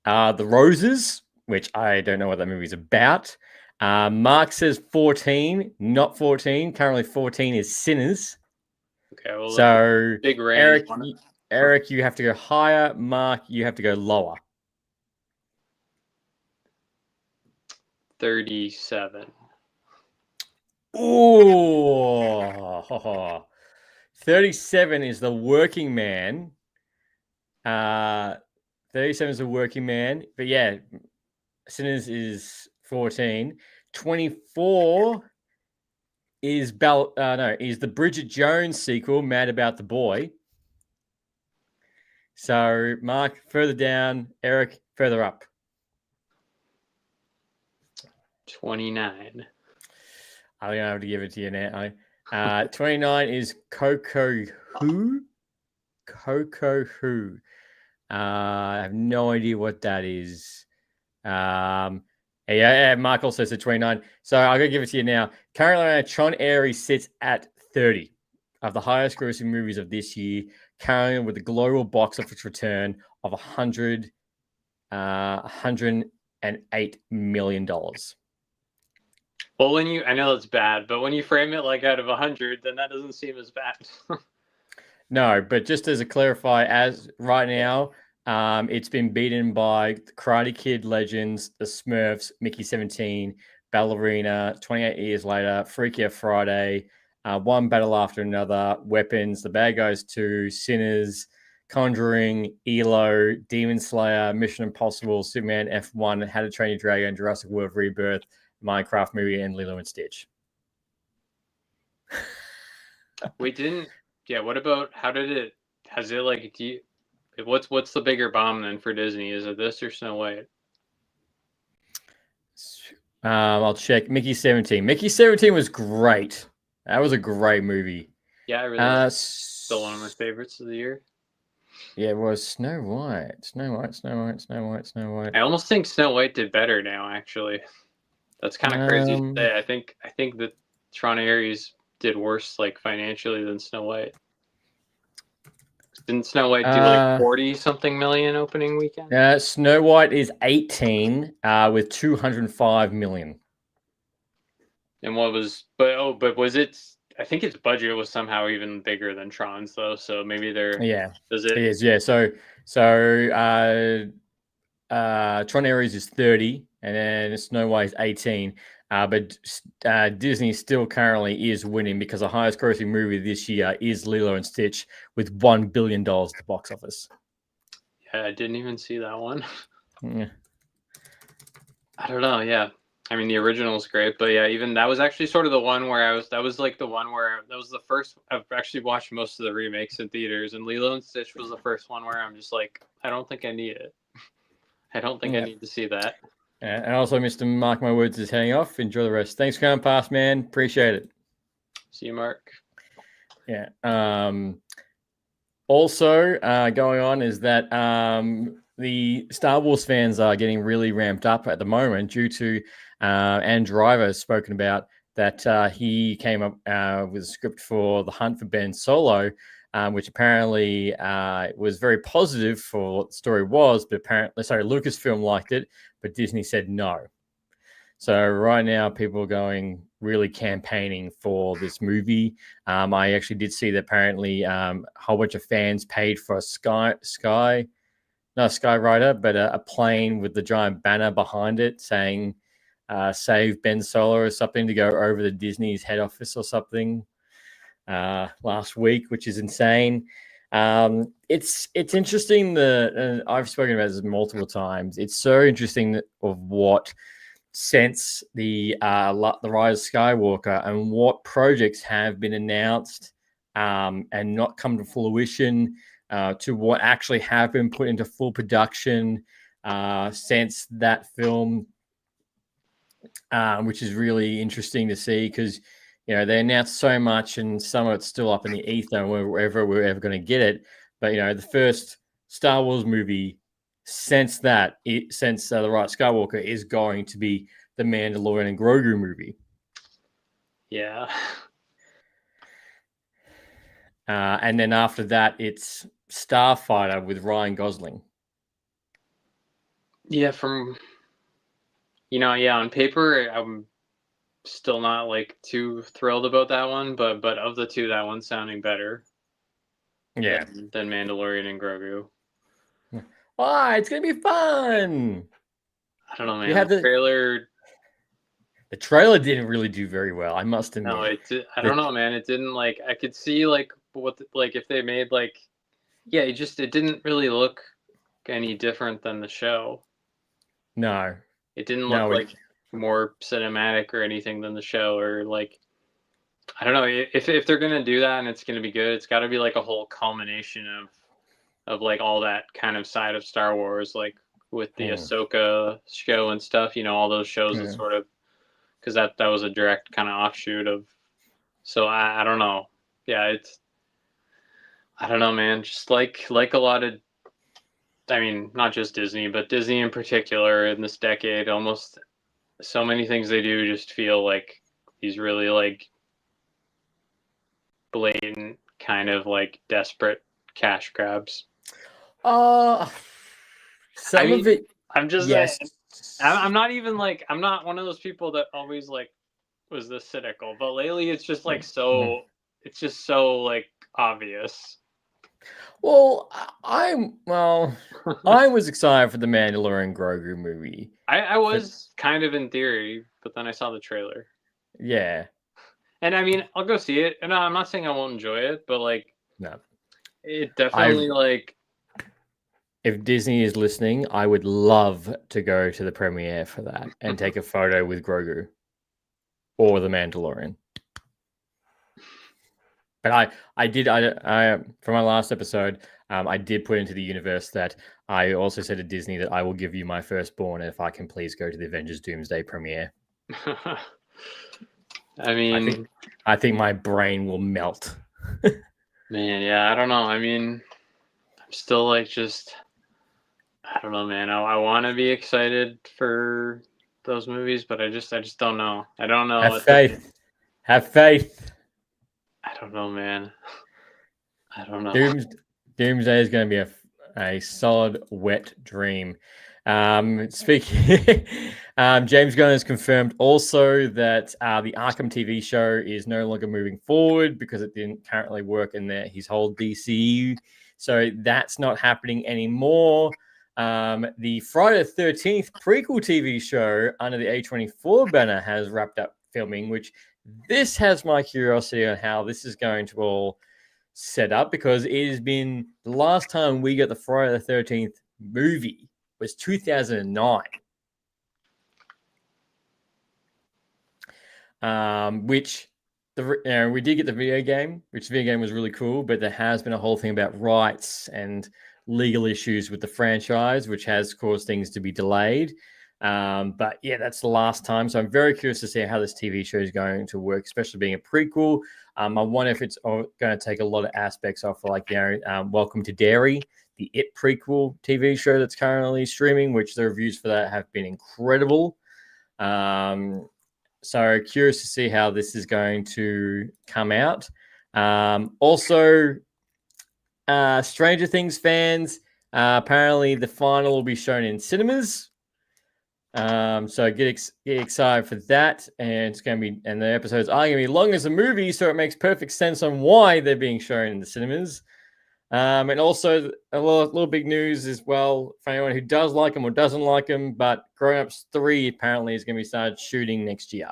The Roses, which I don't know what that movie's about. Mark says 14, not 14. Currently 14 is Sinners. Okay, well, so big range. Eric, you have to go higher. Mark, you have to go lower. 37. Oh, 37 is The Working Man. 37 is The Working Man. But yeah, Sinners is 14. 24 is the Bridget Jones sequel, Mad About the Boy. So Mark further down, Eric further up. 29. I'm gonna have to give it to you now. 29 is Coco Who. Coco Who. I have no idea what that is. Yeah, Mark also said 29. So I'm going to give it to you now. Currently, Tron Ares sits at 30 of the highest grossing movies of this year, currently with a global box office return of $108 million. Well, I know it's bad, but when you frame it like out of 100, then that doesn't seem as bad. No, but just as a clarify, as right now, it's been beaten by the Karate Kid Legends, the Smurfs, Mickey 17, Ballerina, 28 Years Later, Freaky Out Friday, One Battle After Another, Weapons, The Bad Guys 2, Sinners, Conjuring, ELO, Demon Slayer, Mission Impossible, Superman F1, How to Train Your Dragon, Jurassic World Rebirth, Minecraft movie, and Lilo and Stitch. What about, has it like, what's the bigger bomb then for Disney? Is it this or Snow White? I'll check. Mickey 17. Mickey 17 was great. That was a great movie. Yeah, I really still one of my favorites of the year. Yeah, it was Snow White. I almost think Snow White did better now, actually. That's kind of crazy to say. I think that Tron Ares did worse, like, financially than Snow White. Didn't Snow White do like 40-something million opening weekend? Snow White is 18 with 205 million. And what was, but was it, I think its budget was somehow even bigger than Tron's though, so maybe it is, yeah. So Tron Ares is 30 and then Snow White is 18. But Disney still currently is winning because the highest grossing movie this year is Lilo and Stitch with $1 billion at the box office. Yeah, I didn't even see that one. Yeah. I don't know. Yeah, I mean, the original's great, but yeah, even that was actually sort of the one where that was the first I've actually watched most of the remakes in theaters, and Lilo and Stitch was the first one where I'm just like, I don't think I need it. I don't think I need to see that. And also, Mr. Mark My Words is heading off. Enjoy the rest. Thanks for coming past, man. Appreciate it. See you, Mark. Yeah. Also, going on is that the Star Wars fans are getting really ramped up at the moment due to Anne Driver has spoken about that he came up with a script for The Hunt for Ben Solo, which apparently was very positive for what the story was, but apparently, Lucasfilm liked it, but Disney said no. So right now, people are going really campaigning for this movie. I actually did see that apparently a whole bunch of fans paid for a Skywriter, but a plane with the giant banner behind it saying "Save Ben Solo" or something to go over the Disney's head office or something last week, which is insane. It's interesting that I've spoken about this multiple times. It's so interesting of what since the Rise of Skywalker and what projects have been announced and not come to fruition to what actually have been put into full production since that film, which is really interesting to see because they announced so much and some of it's still up in the ether and wherever we're ever going to get it. But the first Star Wars movie since The Rise of Skywalker is going to be the Mandalorian and Grogu movie. Yeah. And then after that, it's Starfighter with Ryan Gosling. Yeah, on paper, I'm still not like too thrilled about that one, but of the two, that one's sounding better. Yeah. Than Mandalorian and Grogu. It's gonna be fun. I don't know, man. The trailer. The trailer didn't really do very well, I must admit. No, I don't know, man. It didn't I could see if they made it didn't really look any different than the show. No. It didn't look more cinematic or anything than the show, or I don't know. If they're gonna do that and it's gonna be good, it's got to be a whole culmination of all that kind of side of Star Wars, with the Ahsoka show and stuff. All those shows that sort of, because that was a direct kind of offshoot of. So I don't know. Yeah, I don't know, man. Just like a lot of, I mean, not just Disney, but Disney in particular in this decade, almost so many things they do just feel like these really blatant kind of desperate cash grabs. Of it. I'm just yes. I'm not even I'm not one of those people that always was this cynical, but lately it's just it's just so obvious. Well, I was excited for the Mandalorian Grogu movie. I was kind of in theory, but then I saw the trailer. Yeah. And I mean, I'll go see it. And I'm not saying I won't enjoy it, but no. It definitely if Disney is listening, I would love to go to the premiere for that and take a photo with Grogu or the Mandalorian. But I did for my last episode, I did put into the universe that I also said to Disney that I will give you my firstborn if I can please go to the Avengers Doomsday premiere. I mean, I think my brain will melt. Man, yeah, I don't know. I mean, I'm still I don't know, man. I want to be excited for those movies, but I just don't know. I don't know. Have faith. Have faith. I don't know, man. I don't know. Doomsday is going to be a solid wet dream. Speaking, James Gunn has confirmed also that the Arkham TV show is no longer moving forward because it didn't currently work in his whole DCU. So that's not happening anymore. The Friday the 13th prequel TV show under the A24 banner has wrapped up filming, which this has my curiosity on how this is going to all set up, because it has been the last time we got the Friday the 13th movie was 2009. which we did get the video game, which the video game was really cool, but there has been a whole thing about rights and legal issues with the franchise, which has caused things to be delayed. But yeah, that's the last time. So I'm very curious to see how this TV show is going to work, especially being a prequel. I wonder if it's going to take a lot of aspects off, like, Welcome to Dairy, the It prequel TV show that's currently streaming, which the reviews for that have been incredible. So curious to see how this is going to come out. Also, Stranger Things fans, apparently the final will be shown in cinemas. So get excited for that, and it's going to be, and the episodes are going to be long as a movie, so it makes perfect sense on why they're being shown in the cinemas. And also a little big news as well for anyone who does like them or doesn't like them, but Grown Ups 3 apparently is going to be started shooting next year.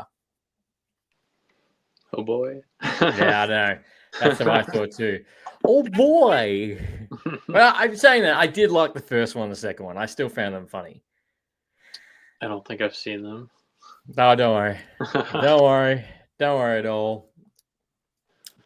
Oh boy. Yeah, I know. That's what I thought too. Oh boy. Well, I'm saying that I did like the first one, the second one. I still found them funny. I don't think I've seen them. No, don't worry. Don't worry. Don't worry at all.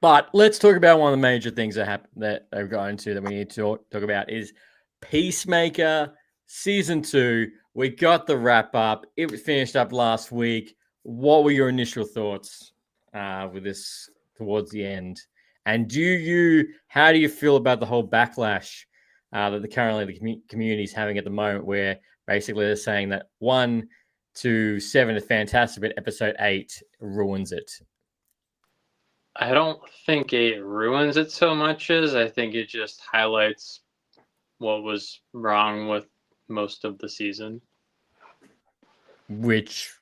But let's talk about one of the major things that they've got into that we need to talk about is Peacemaker Season 2. We got the wrap up. It was finished up last week. What were your initial thoughts with this towards the end? And how do you feel about the whole backlash that currently the community is having at the moment, where basically they're saying that 1 to 7 is fantastic, but episode 8 ruins it? I don't think it ruins it so much as I think it just highlights what was wrong with most of the season. Because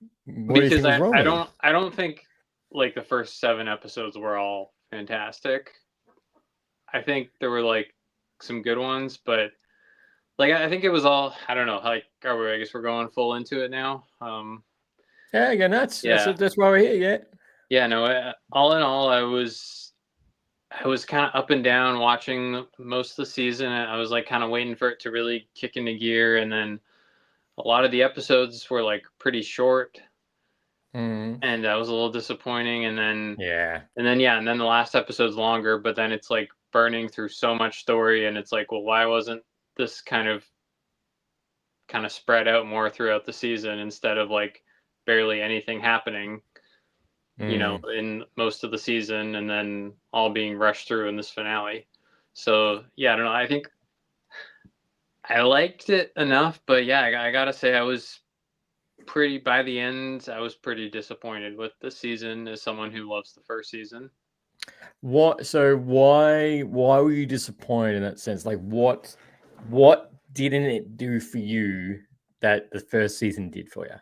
I don't think like the first 7 episodes were all fantastic. I think there were like some good ones, but like I think it was all, I don't know, like I guess we're going full into it now. Yeah, go nuts. Yeah. That's why we're here. Yeah. Yeah, no, all in all, I was kind of up and down watching most of the season. I was like kind of waiting for it to really kick into gear, and then a lot of the episodes were like pretty short, and that was a little disappointing. And then the last episode's longer, but then it's like burning through so much story, and it's like, well, why wasn't this kind of spread out more throughout the season instead of like barely anything happening? In most of the season, and then all being rushed through in this finale. So yeah, I don't know. I think I liked it enough, but yeah, I gotta say by the end, I was pretty disappointed with the season as someone who loves the first season. So why were you disappointed in that sense? Like what didn't it do for you that the first season did for you?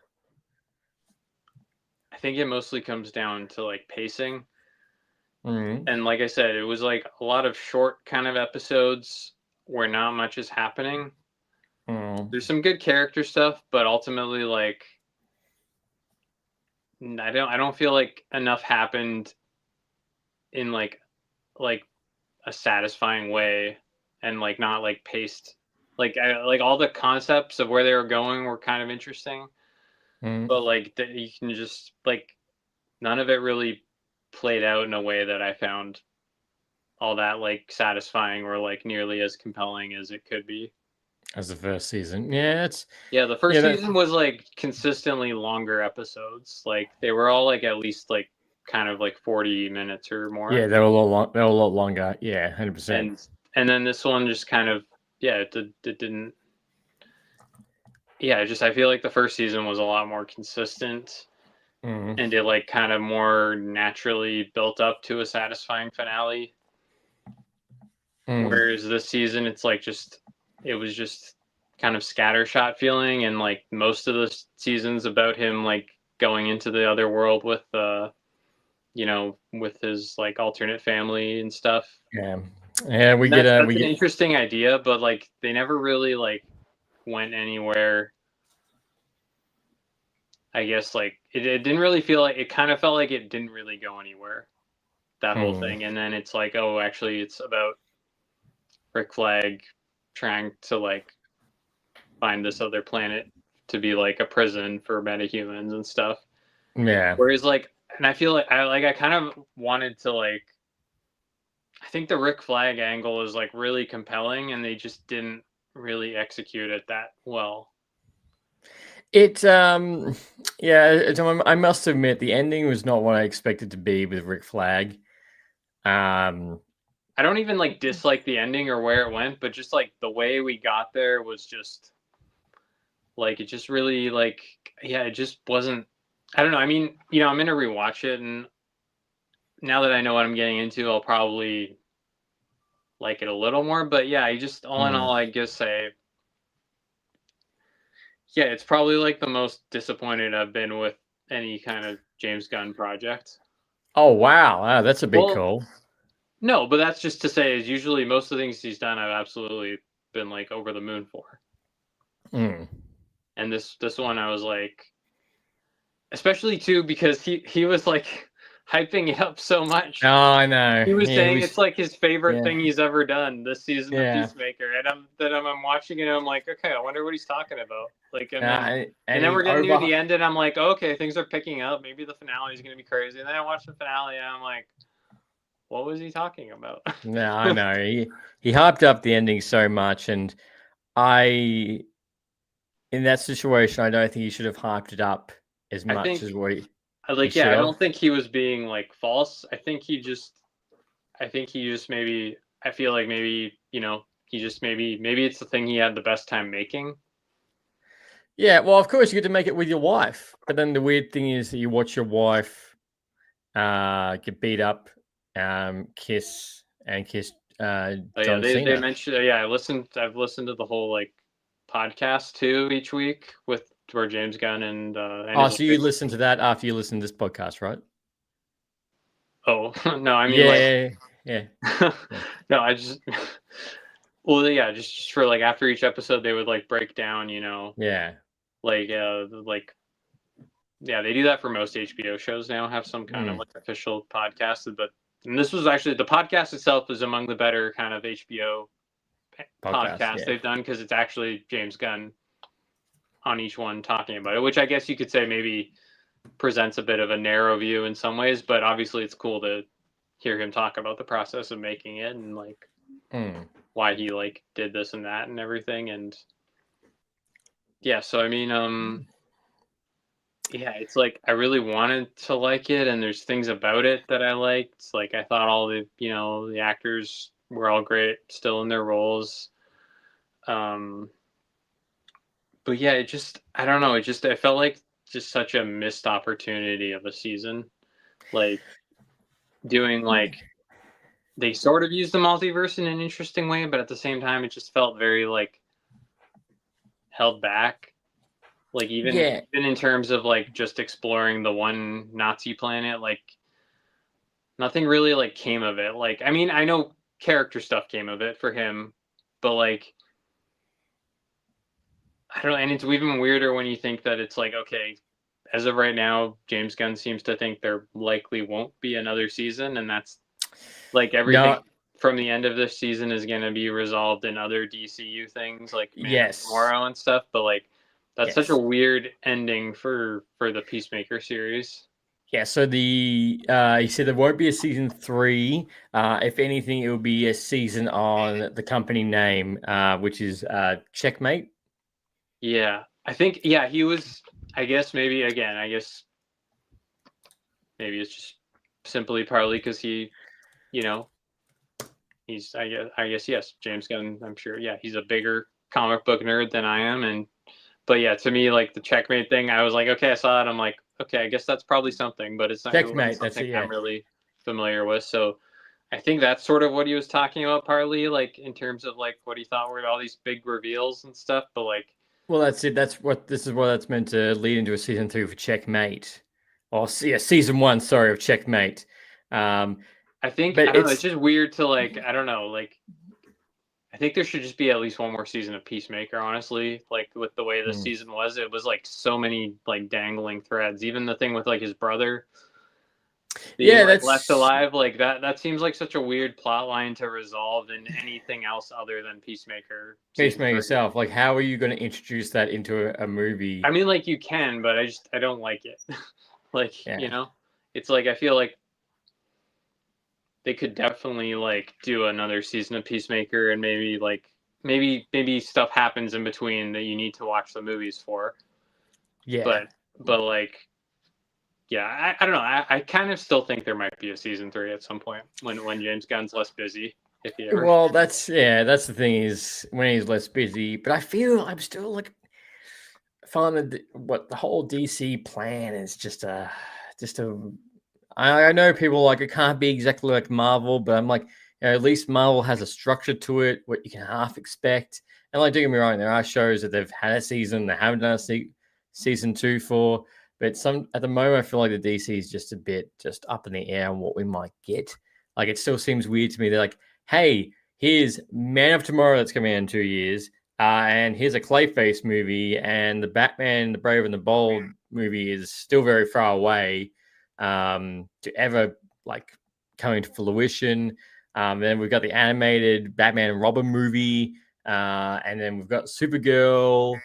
I think it mostly comes down to like pacing. And like I said, it was like a lot of short kind of episodes where not much is happening. There's some good character stuff, but ultimately, like, I don't feel like enough happened in like a satisfying way, and like not like paced. Like all the concepts of where they were going were kind of interesting. But like you can just like none of it really played out in a way that I found all that like satisfying or like nearly as compelling as it could be. As the first season. Yeah, the first season was like consistently longer episodes. Like they were all like at least like kind of like 40 minutes or more. Yeah, they were a lot longer. Yeah, 100%. And then this one just kind of it didn't. Yeah, I feel like the first season was a lot more consistent, and it like kind of more naturally built up to a satisfying finale. Whereas this season, it's like it was just kind of scattershot feeling, and like most of the seasons about him like going into the other world with with his like alternate family and stuff. Yeah, we get an interesting idea, but like they never really like went anywhere. I guess like it didn't really feel like, it kind of felt like it didn't really go anywhere, that whole thing. And then it's like, oh, actually it's about Rick Flag trying to like find this other planet to be like a prison for metahumans and stuff. Yeah. Whereas like and I feel like I kind of wanted to like. I think the Rick Flag angle is like really compelling, and they just didn't really execute it that well. I must admit the ending was not what I expected to be with Rick Flag. I don't even like dislike the ending or where it went, but just like the way we got there was just like, it just really like, yeah, it just wasn't, I don't know. I mean, I'm going to rewatch it, and now that I know what I'm getting into, I'll probably like it a little more, but yeah, I just, all in all, I guess yeah, it's probably like the most disappointed I've been with any kind of James Gunn project. Oh, wow. That's a big call. No, but that's just to say is usually most of the things he's done I've absolutely been like over the moon for. And this one I was like, especially too because he was like hyping it up so much. Oh, I know. He was saying it's like his favorite thing he's ever done this season of Peacemaker, and I'm watching it and I'm like, okay, I wonder what he's talking about. Like, and then we're getting near the end, and I'm like, okay, things are picking up. Maybe the finale is gonna be crazy. And then I watch the finale, and I'm like, what was he talking about? No, I know. He hyped up the ending so much, and in that situation, I don't think he should have hyped it up as much as what he like. Yeah, I don't think he was being like false. I think he just maybe. I feel like maybe he just maybe it's the thing he had the best time making. Yeah, well, of course you get to make it with your wife, but then the weird thing is that you watch your wife get beat up, kiss John Cena. They mentioned. I've listened to the whole like podcast too each week with where James Gunn and so you listen to that after you listen to this podcast, right? Oh no, I mean yeah. No, I just just for like after each episode they would like break down, they do that for most HBO shows now, have some kind of like official podcast, and this was actually, the podcast itself is among the better kind of HBO podcasts they've done, because it's actually James Gunn on each one talking about it, which I guess you could say maybe presents a bit of a narrow view in some ways, but obviously it's cool to hear him talk about the process of making it and like why he like did this and that and everything. And so I mean it's like I really wanted to like it, and there's things about it that I liked. Like I thought all the the actors were all great still in their roles. But yeah, it just, I don't know, I felt like just such a missed opportunity of a season. Like doing like, they sort of used the multiverse in an interesting way, but at the same time it just felt very like held back. Like even in terms of like just exploring the one Nazi planet, like nothing really like came of it. Like, I mean, I know character stuff came of it for him, but like, I don't know. And it's even weirder when you think that it's like, okay, as of right now, James Gunn seems to think there likely won't be another season. And that's like everything from the end of this season is going to be resolved in other DCU things like Man of Tomorrow and stuff. But like, that's such a weird ending for the Peacemaker series. Yeah, so he said there won't be a season 3. If anything, it will be a season on the company name, which is Checkmate. Yeah, I think, he was, I guess maybe it's just simply partly because he, he's, I guess, yes, James Gunn, I'm sure, he's a bigger comic book nerd than I am. But yeah, to me, like the Checkmate thing, I was like, okay, I saw it, I'm like, okay, I guess that's probably something, but it's not something I'm really familiar with. So I think that's sort of what he was talking about, partly, like in terms of like what he thought were all these big reveals and stuff. But like, well, that's it. This is what that's meant to lead into a season 2 for Checkmate, or season 1, sorry, of Checkmate. I think, but I don't know, it's just weird to like, I don't know, like, I think there should just be at least one more season of Peacemaker, honestly. Like with the way this season was, it was like so many like dangling threads. Even the thing with like his brother being that's left alive, like that seems like such a weird plot line to resolve in anything else other than Peacemaker. Peacemaker itself, like how are you going to introduce that into a movie? I mean, like you can, but I don't like it. Like it's like I feel like they could definitely like do another season of Peacemaker, and maybe stuff happens in between that you need to watch the movies for. Yeah. But like, yeah, I don't know. I kind of still think there might be a season 3 at some point when James Gunn's less busy. If he ever. Well, that's the thing is when he's less busy. But I feel I'm still like finding what the whole DC plan is just a. I know people like it can't be exactly like Marvel, but I'm like, at least Marvel has a structure to it, what you can half expect. And like, don't get me wrong, there are shows that they've had a season they haven't done a season 2 for. But at the moment, I feel like the DC is just a bit just up in the air on what we might get. Like, it still seems weird to me. They're like, hey, here's Man of Tomorrow that's coming in 2 years, and here's a Clayface movie, and the Batman, the Brave and the Bold movie is still very far away to ever like coming to fruition. Then we've got the animated Batman and Robin movie, and then we've got Supergirl.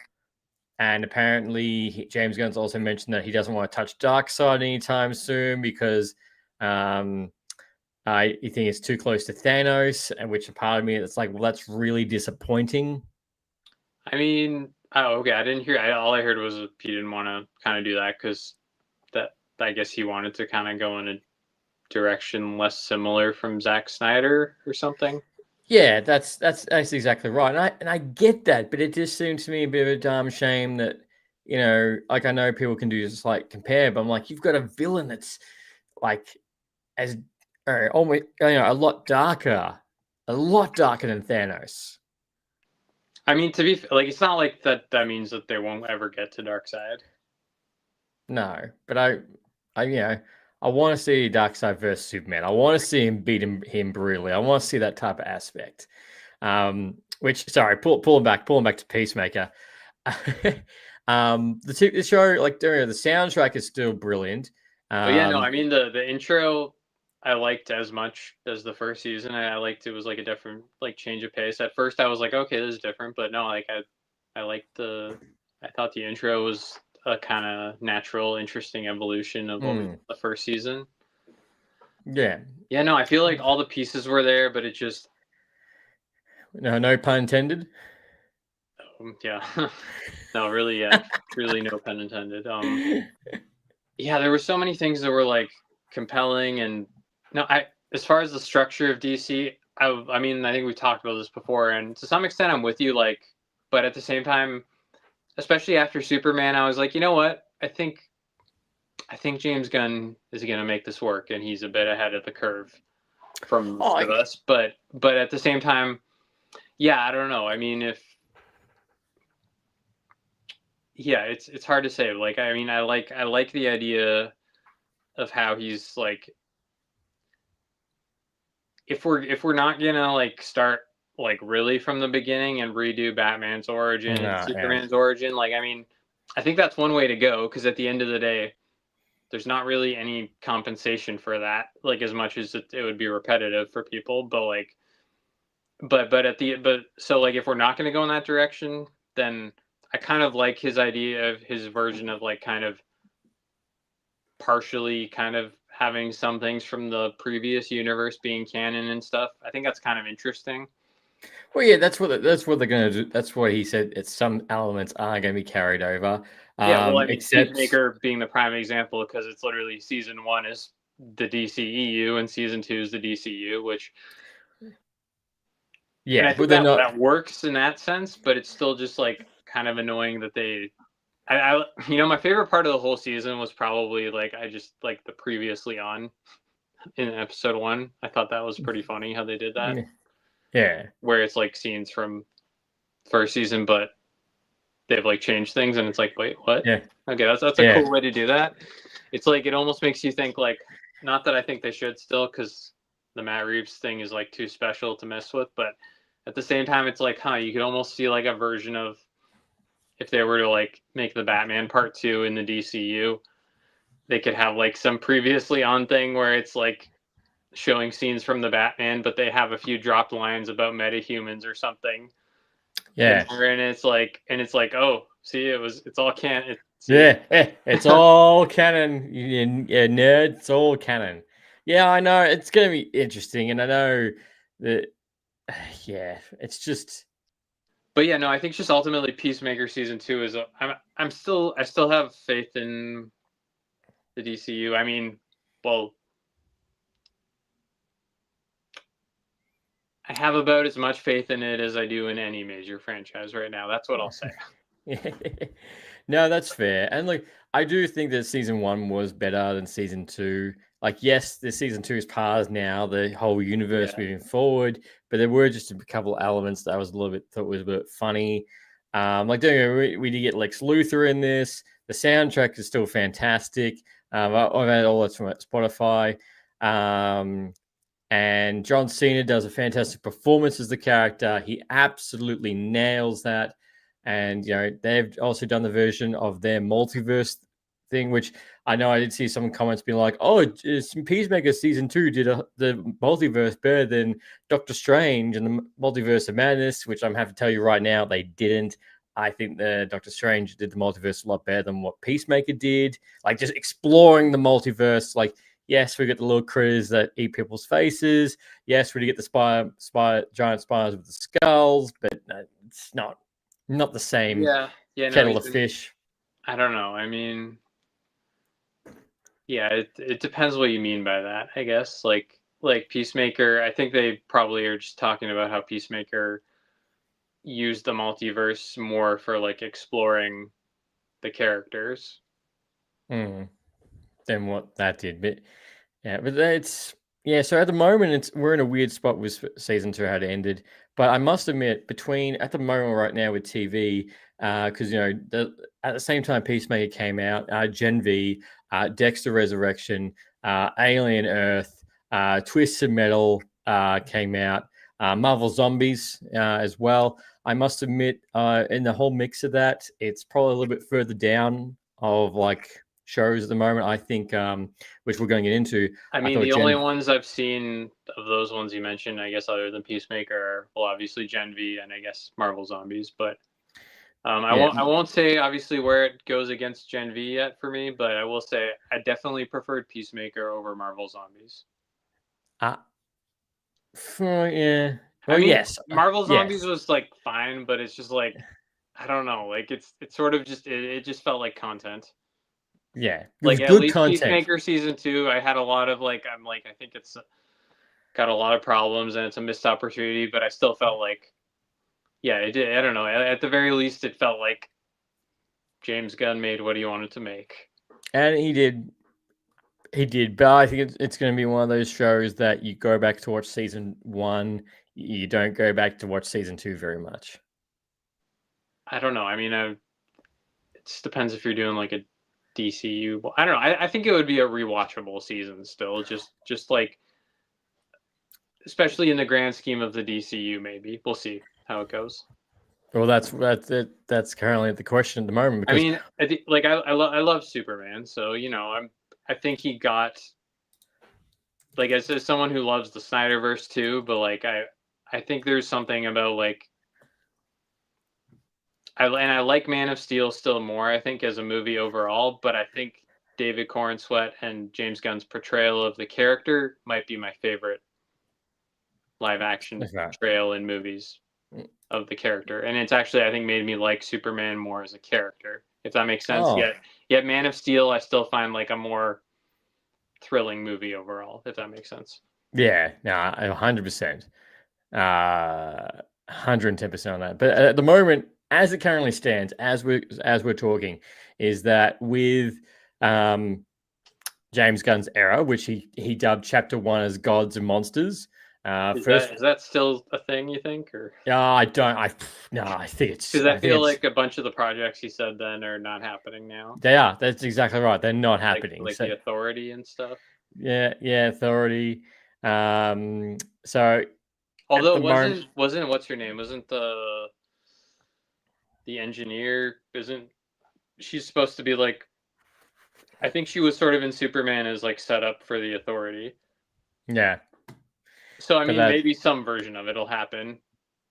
And apparently, James Gunn's also mentioned that he doesn't want to touch Darkseid anytime soon because I think it's too close to Thanos. And which a part of me, it's like, well, that's really disappointing. I mean, okay, I didn't hear. All I heard was he didn't want to kind of do that because I guess he wanted to kind of go in a direction less similar from Zack Snyder or something. Yeah, that's exactly right, and I get that, but it just seems to me a bit of a damn shame that like I know people can do just like compare, but I'm like, you've got a villain that's like as almost a lot darker than Thanos. I mean, to be like, it's not like that means that they won't ever get to Darkseid. No, but I want to see Darkseid versus Superman. I want to see him beat him brutally. I want to see that type of aspect. Pulling back to Peacemaker. The show, like the soundtrack is still brilliant. I mean the intro I liked as much as the first season. I liked it was like a different like change of pace. At first I was like, okay, this is different, but no, like I liked I thought the intro was a kind of natural, interesting evolution of the first season. Yeah. Yeah, no, I feel like all the pieces were there, but it just no pun intended. Yeah. No, really, yeah. Really no pun intended. Yeah, there were so many things that were like compelling and as far as the structure of DC, I mean, I think we talked about this before, and to some extent I'm with you, like, but at the same time, especially after Superman, I was like, you know what? I think James Gunn is going to make this work, and he's a bit ahead of the curve from us. But at the same time, yeah, I don't know. I mean, it's hard to say. Like, I mean, I like the idea of how he's like, if we're not gonna like start like really from the beginning and redo Batman's origin and Superman's origin, like, I mean, I think that's one way to go, because at the end of the day, there's not really any compensation for that, like, as much as it would be repetitive for people. But like, so like, if we're not going to go in that direction, then I kind of like his idea of his version of like kind of partially kind of having some things from the previous universe being canon and stuff. I think that's kind of interesting. Well, yeah, that's what they're going to do. That's what he said. It's some elements are going to be carried over. Yeah, well, I mean, Peacemaker being the prime example, because it's literally season 1 is the DCEU and season 2 is the DCU, which I think that works in that sense, but it's still just like kind of annoying that they. My favorite part of the whole season was probably like I just like the previously on in episode 1. I thought that was pretty funny how they did that. Yeah, where it's like scenes from first season, but they've like changed things, and it's like, wait, what? Yeah. Okay, that's a cool way to do that. It's like it almost makes you think, like, not that I think they should still, because the Matt Reeves thing is like too special to mess with, but at the same time, it's like, you could almost see like a version of if they were to like make the Batman Part 2 in the DCU, they could have like some previously on thing where it's like showing scenes from the Batman, but they have a few dropped lines about metahumans or something. Yeah, and it's like, oh, see, it's all Yeah, it's all canon. Yeah, nerd, it's all canon. Yeah, I know it's going to be interesting, and I know that. Yeah, it's just. But yeah, no, I think just ultimately Peacemaker season 2 is. I still have faith in the DCU. I mean, well, I have about as much faith in it as I do in any major franchise right now. That's what I'll say. No, that's fair. And like, I do think that season 1 was better than season 2. Like, yes, the season 2 is past now, the whole universe moving forward, but there were just a couple elements that I was thought was a bit funny. Like, we did get Lex Luthor in this. The soundtrack is still fantastic. I've had all that from Spotify. And John Cena does a fantastic performance as the character. He absolutely nails that. And they've also done the version of their multiverse thing, which I know I did see some comments being like, "Oh, Peacemaker season 2 did the multiverse better than Doctor Strange and the Multiverse of Madness," which I'm happy to tell you right now they didn't. I think the Doctor Strange did the multiverse a lot better than what Peacemaker did. Like, just exploring the multiverse, like. Yes, we get the little critters that eat people's faces. Yes, we get the giant spiders with the skulls, but it's not the same kettle of fish. I don't know. I mean, yeah, it depends what you mean by that, I guess. Like Peacemaker, I think they probably are just talking about how Peacemaker used the multiverse more for like exploring the characters. Than what that did. But yeah, but so at the moment we're in a weird spot with season 2 how it ended. But I must admit, at the moment right now with TV, because at the same time Peacemaker came out, Gen V, Dexter Resurrection, Alien Earth, Twisted Metal came out, Marvel Zombies as well. I must admit, in the whole mix of that, it's probably a little bit further down of like shows at the moment, I think, which we're going to get into. I mean, the only ones I've seen of those ones you mentioned, I guess, other than Peacemaker, are, well, obviously Gen V and I guess Marvel Zombies. But I won't say obviously where it goes against Gen V yet for me, but I will say I definitely preferred Peacemaker over Marvel Zombies. Yeah. Well, I mean, yes. Marvel Zombies was like fine, but it's just like, I don't know, like it's sort of just it just felt like content. Yeah, like at good least content. Peacemaker season 2, I had a lot of like, I think it's got a lot of problems and it's a missed opportunity, but I still felt like, yeah, it did. I don't know. At the very least, it felt like James Gunn made what he wanted to make, and he did. But I think it's going to be one of those shows that you go back to watch season 1. You don't go back to watch season 2 very much. I don't know. I mean, it just depends if you're doing like a DCU. I don't know. I think it would be a rewatchable season still. Just like, especially in the grand scheme of the DCU, maybe we'll see how it goes. Well, that's currently the question at the moment. Because, I mean, I love Superman, so I think he got, like, as someone who loves the Snyderverse too, but like I think there's something about like I like Man of Steel still more, I think, as a movie overall, but I think David Corenswet and James Gunn's portrayal of the character might be my favorite live action portrayal in movies of the character. And it's actually, I think, made me like Superman more as a character, if that makes sense. Yet Man of Steel I still find like a more thrilling movie overall, if that makes sense. Yeah, no, 100%. 110% on that. But at the moment, as it currently stands, as we're talking, is that with James Gunn's era, which he dubbed Chapter 1 as Gods and Monsters. Is that still a thing, you think? Or I think it's because I feel like a bunch of the projects he said then are not happening now. They are. That's exactly right. They're not happening. Like the Authority and stuff. Yeah, Authority. So although wasn't what's her name? Wasn't the engineer, she's supposed to be like, I think she was sort of in Superman as like set up for the Authority. Yeah. So I mean, maybe some version of it'll happen.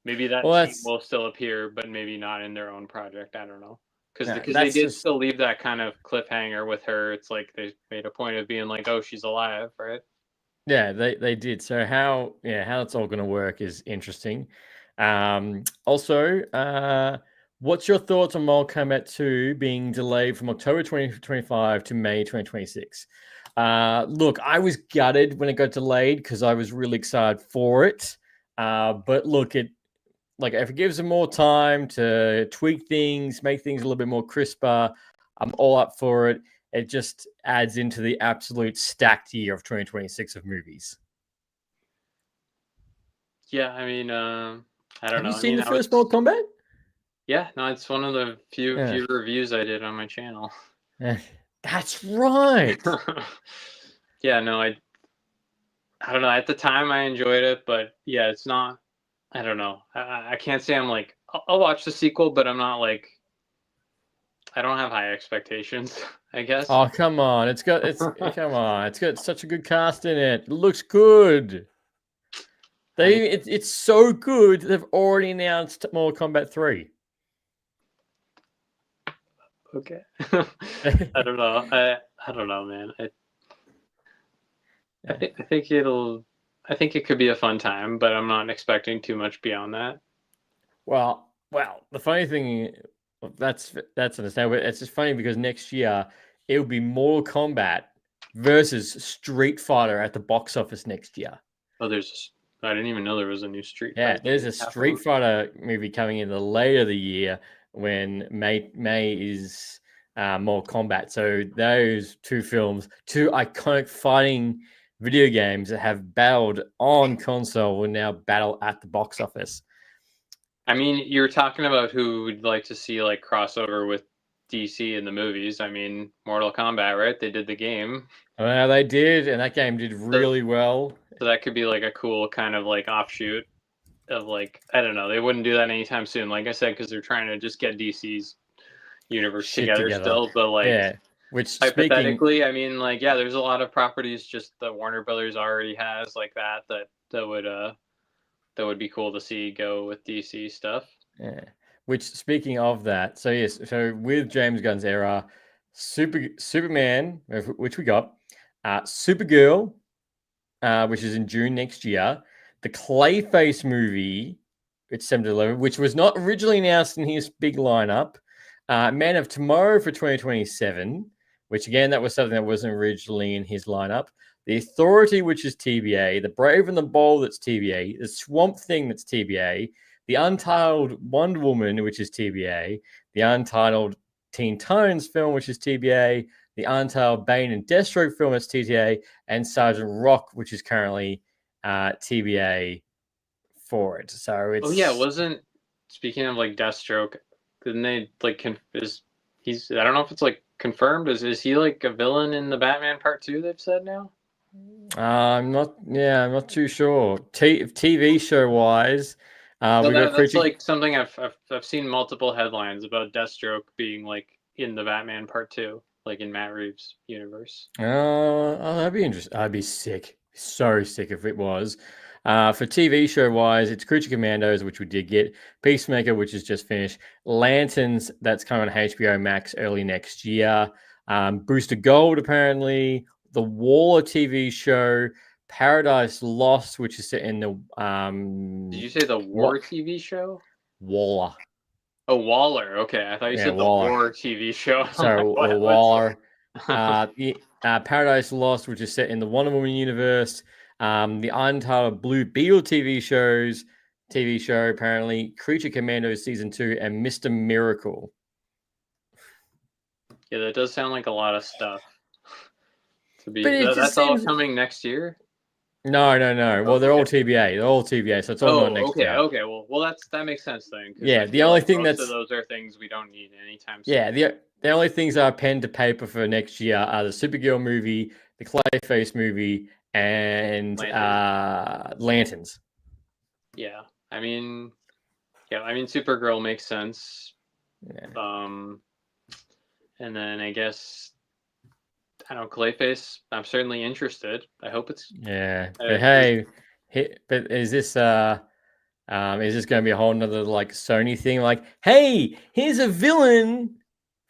Maybe that team will still appear, but maybe not in their own project. I don't know. because they did still leave that kind of cliffhanger with her. It's like they made a point of being like, oh, she's alive, right? Yeah, they did. So how it's all going to work is interesting. Also, what's your thoughts on Mortal Kombat 2 being delayed from October 2025 to May 2026? Look, I was gutted when it got delayed because I was really excited for it. But look, if it gives them more time to tweak things, make things a little bit more crisper, I'm all up for it. It just adds into the absolute stacked year of 2026 of movies. Yeah, I mean, I don't know. Have you seen the first Mortal Kombat? Yeah, no, it's one of the few reviews I did on my channel. That's right. Yeah, no, I don't know. At the time, I enjoyed it, but yeah, it's not. I don't know. I can't say I'm like I'll watch the sequel, but I'm not like I don't have high expectations. I guess. Oh come on! Come on! It's got such a good cast in it. It looks good. It's so good. They've already announced Mortal Kombat 3. Okay. I don't know. I don't know, man. I think it could be a fun time, but I'm not expecting too much beyond that. Well, the funny thing, that's understandable. It's just funny because next year it will be Mortal Kombat versus Street Fighter at the box office next year. Oh, I didn't even know there was a new Street Fighter. Yeah, there's a Street Fighter movie coming in the later the year when May is Mortal Kombat. So those two films, two iconic fighting video games that have battled on console, will now battle at the box office. I mean, you're talking about who would like to see like crossover with DC in the movies. I mean, Mortal Kombat, right? They did the game. Well, they did, and that game did really well. So that could be like a cool kind of like offshoot of like, I don't know. They wouldn't do that anytime soon, like I said, because they're trying to just get DC's universe together still. But like, yeah, which hypothetically, I mean, like, yeah, there's a lot of properties just that Warner Brothers already has like that would be cool to see go with DC stuff. Yeah. Which, speaking of that, so yes, so with James Gunn's era, Superman, which we got, Supergirl, which is in June next year, the Clayface movie, it's 7-11, which was not originally announced in his big lineup, Man of Tomorrow for 2027, which again, that was something that wasn't originally in his lineup. The Authority, which is TBA, The Brave and the Bold, that's TBA, The Swamp Thing, that's TBA, The Untitled Wonder Woman, which is TBA, The Untitled Teen Titans film, which is TBA, The Untitled Bane and Deathstroke film, that's TBA, and Sergeant Rock, which is currently TBA for it. So it's... speaking of like Deathstroke, didn't they like I don't know if it's like confirmed, is he like a villain in the Batman Part 2 they've said now? I'm not too sure. TV show wise, that's like something I've seen multiple headlines about Deathstroke being like in the Batman Part 2, like in Matt Reeves' universe. Oh, that'd be interesting. I'd be sick, so sick if it was. For TV show wise, it's Creature Commandos, which we did get, Peacemaker, which is just finished, Lanterns, that's coming on HBO Max early next year, Booster Gold apparently, the Waller TV show, Paradise Lost, which is set in the Did you say the War TV show? Waller. Oh, Waller. Okay, I thought you said Waller. The War TV show. Sorry, Waller. Paradise Lost, which is set in the Wonder Woman universe. The Untitled Blue Beetle TV show apparently, Creature Commandos season 2, and Mr. Miracle. Yeah, that does sound like a lot of stuff. That's all coming next year? No. Well, they're all TBA. So it's all not next year. Okay. Well, that makes sense then. Yeah, the only thing most of those are things we don't need anytime soon. Yeah, the only things that are pen to paper for next year are the Supergirl movie, the Clayface movie, and Lanterns. Yeah, I mean, Supergirl makes sense. Yeah. And then I guess, I don't know, Clayface, I'm certainly interested. I hope it's... Yeah, but is this going to be a whole nother like Sony thing? Like, hey, here's a villain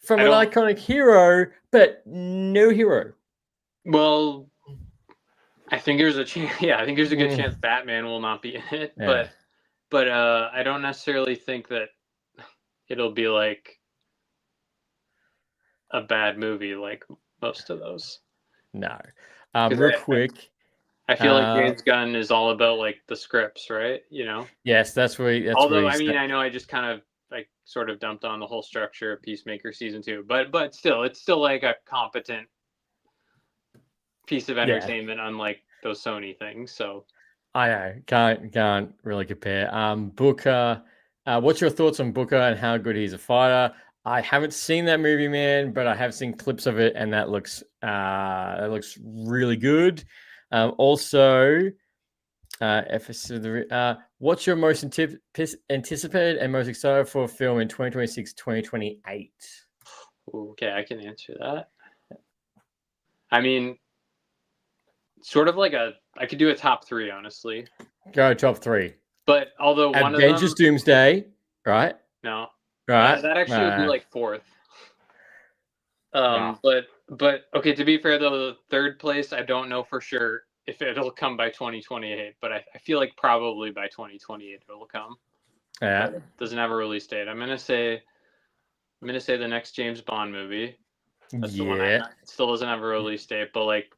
from an iconic hero, but no hero. Well, I think there's a chance. Yeah, I think there's a good chance Batman will not be in it, but I don't necessarily think that it'll be like a bad movie like most of those. No. Real quick. I feel like James Gunn is all about like the scripts, right? You know? Yes, that's where. Although, I mean, I know I just kind of like sort of dumped on the whole structure of Peacemaker season 2, but still, it's still like a competent piece of entertainment, unlike those Sony things. So I know, can't really compare. Booker, what's your thoughts on Booker and how good he's a fighter? I haven't seen that movie, man, but I have seen clips of it, and that looks really good. Also, what's your most anticipated and most excited for a film in 2026, 2028? Okay, I can answer that. I mean, sort of like I could do a top 3, honestly. Go top 3. But although one of them, Avengers Doomsday, right? No, right? That actually would be like 4th. But okay. To be fair, though, the 3rd place, I don't know for sure if it'll come by 2028. But I feel like probably by 2028 it'll come. Yeah. But it doesn't have a release date. I'm gonna say the next James Bond movie. That's the one. It still doesn't have a release date, but like,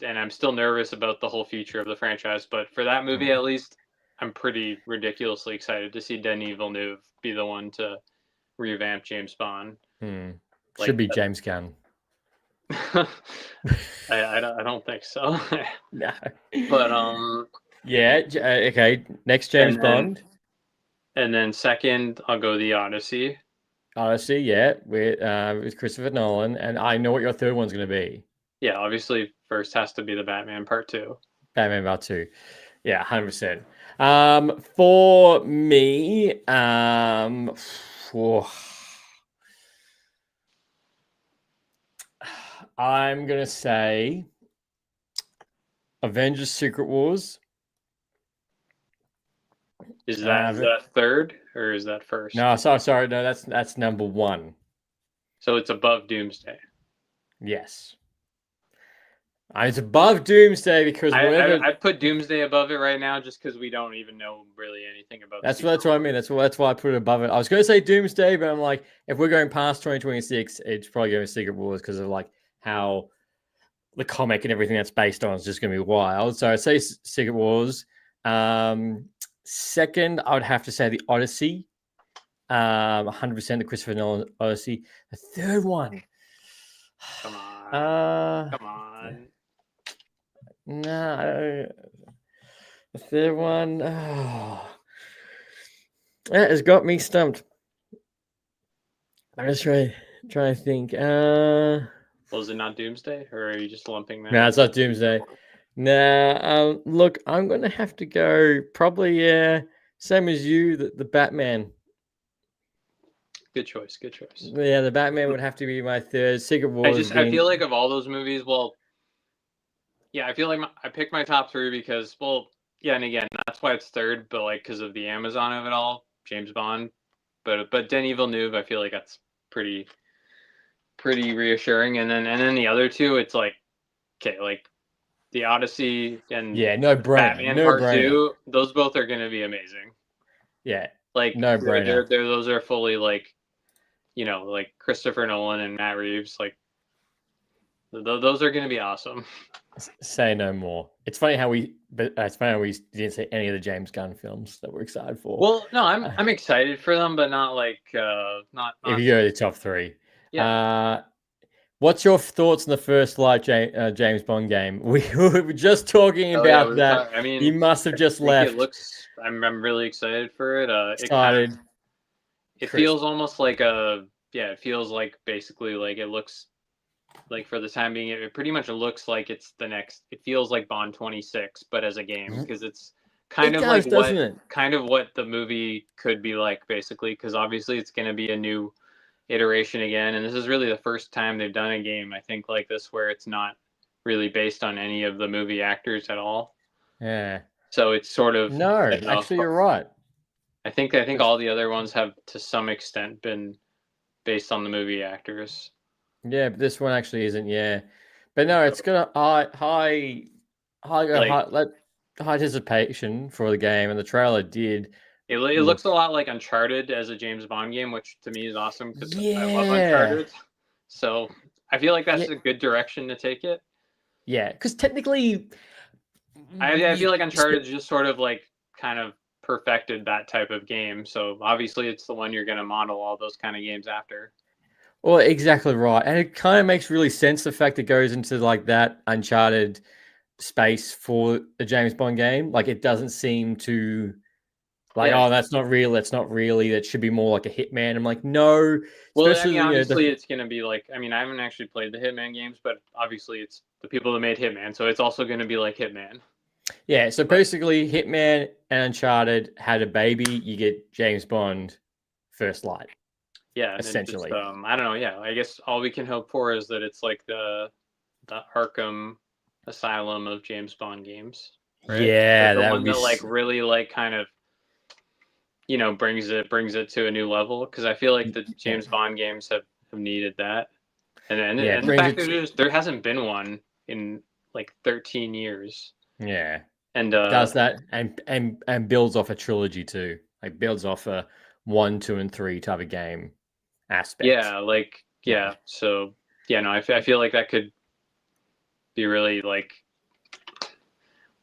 and I'm still nervous about the whole future of the franchise. But for that movie, at least, I'm pretty ridiculously excited to see Denis Villeneuve be the one to revamp James Bond. Like, should be James Gunn. I don't think so. No. But okay. Next James Bond. And then second, I'll go The Odyssey. Odyssey, yeah, with Christopher Nolan, and I know what your third one's going to be. Yeah, obviously, first has to be the Batman Part 2. Batman Part 2. Yeah, 100%. For me, I'm going to say Avengers Secret Wars. Is that third or is that first? No, sorry. No, that's number 1. So it's above Doomsday. Yes. It's above Doomsday because I'd put Doomsday above it right now just because we don't even know really anything about That's what I mean. That's why I put it above it. I was going to say Doomsday, but I'm like, if we're going past 2026, it's probably going to be Secret Wars because of like how the comic and everything that's based on is just going to be wild. So I'd say Secret Wars. Second, I would have to say the Odyssey. 100% the Christopher Nolan Odyssey. The third one. Come on. Come on. No. The third one. Oh. That has got me stumped. I'm just trying to think. Was it not Doomsday, or are you just lumping that? No, it's not Doomsday. Nah, look, I'm gonna have to go probably same as you, the Batman. Good choice. Yeah, the Batman would have to be my third. Secret Wars. I feel like of all those movies, I feel like I picked my top 3 because, and again, that's why it's third, but like because of the Amazon of it all, James Bond, but Denis Villeneuve, I feel like that's pretty reassuring, and then the other 2, it's like, okay, like the Odyssey and no brainer, Batman Part 2, those both are gonna be amazing. Yeah, like no brainer. Those are fully like, like Christopher Nolan and Matt Reeves, like those are gonna be awesome. Say no more. It's funny how we didn't say any of the James Gunn films that we're excited for. Well, no, I'm excited for them, but not like not. If you go to the top 3, yeah. What's your thoughts on the first live James Bond game? We were just talking about that. I mean, you must have just left. I'm really excited for it. Excited. It feels almost like it feels like basically like it looks like for the time being, it pretty much looks like it's the next. It feels like Bond 26, but as a game, because it's kind of what the movie could be like, basically. Because obviously, it's going to be a new iteration again, and this is really the first time they've done a game, I think, like this, where it's not really based on any of the movie actors at all. Yeah. So it's sort of actually, you're right. I think all the other ones have to some extent been based on the movie actors. Yeah, but this one actually isn't. Yeah, but no, it's got a high anticipation for the game, and the trailer did. It look... looks a lot like Uncharted as a James Bond game, which to me is awesome because I love Yeah. Uncharted. So I feel like that's a good direction to take it. Yeah, because technically, I feel like Uncharted just sort of like kind of perfected that type of game. So obviously, it's the one you're going to model all those kind of games after. Well, exactly right, and it kind of makes really sense the fact it goes into like that Uncharted space for a James Bond game. Like, it doesn't seem to like, oh, that's not real. That's not really. That should be more like a Hitman. I'm like, no. Well, I mean, obviously, it's going to be like. I mean, I haven't actually played the Hitman games, but obviously, it's the people that made Hitman, so it's also going to be like Hitman. Yeah, so basically, Hitman and Uncharted had a baby. You get James Bond First Light. Yeah, essentially. I don't know. Yeah, I guess all we can hope for is that it's like the Arkham Asylum of James Bond games. Right? Yeah, that would be like really like kind of, you know, brings it to a new level, because I feel like the James Bond games have needed that, and the fact that there hasn't been one in like 13 years. Yeah, and does that and builds off a trilogy too. Like, builds off a 1, 2, and 3 type of game aspect. Yeah, like so yeah, no, I feel like that could be really like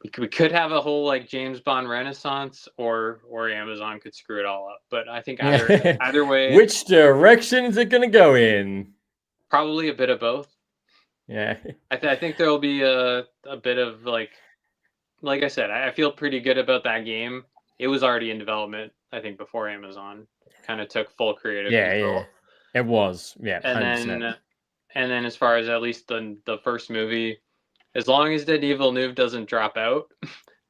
we could have a whole like James Bond renaissance, or Amazon could screw it all up. But I think either way, which direction is it going to go in? Probably a bit of both. Yeah, I think there will be a bit of like I said, I feel pretty good about that game. It was already in development, I think, before Amazon kind of took full creative control. Yeah, it was. Yeah, 100%. And then as far as at least the first movie, as long as Denis Villeneuve doesn't drop out,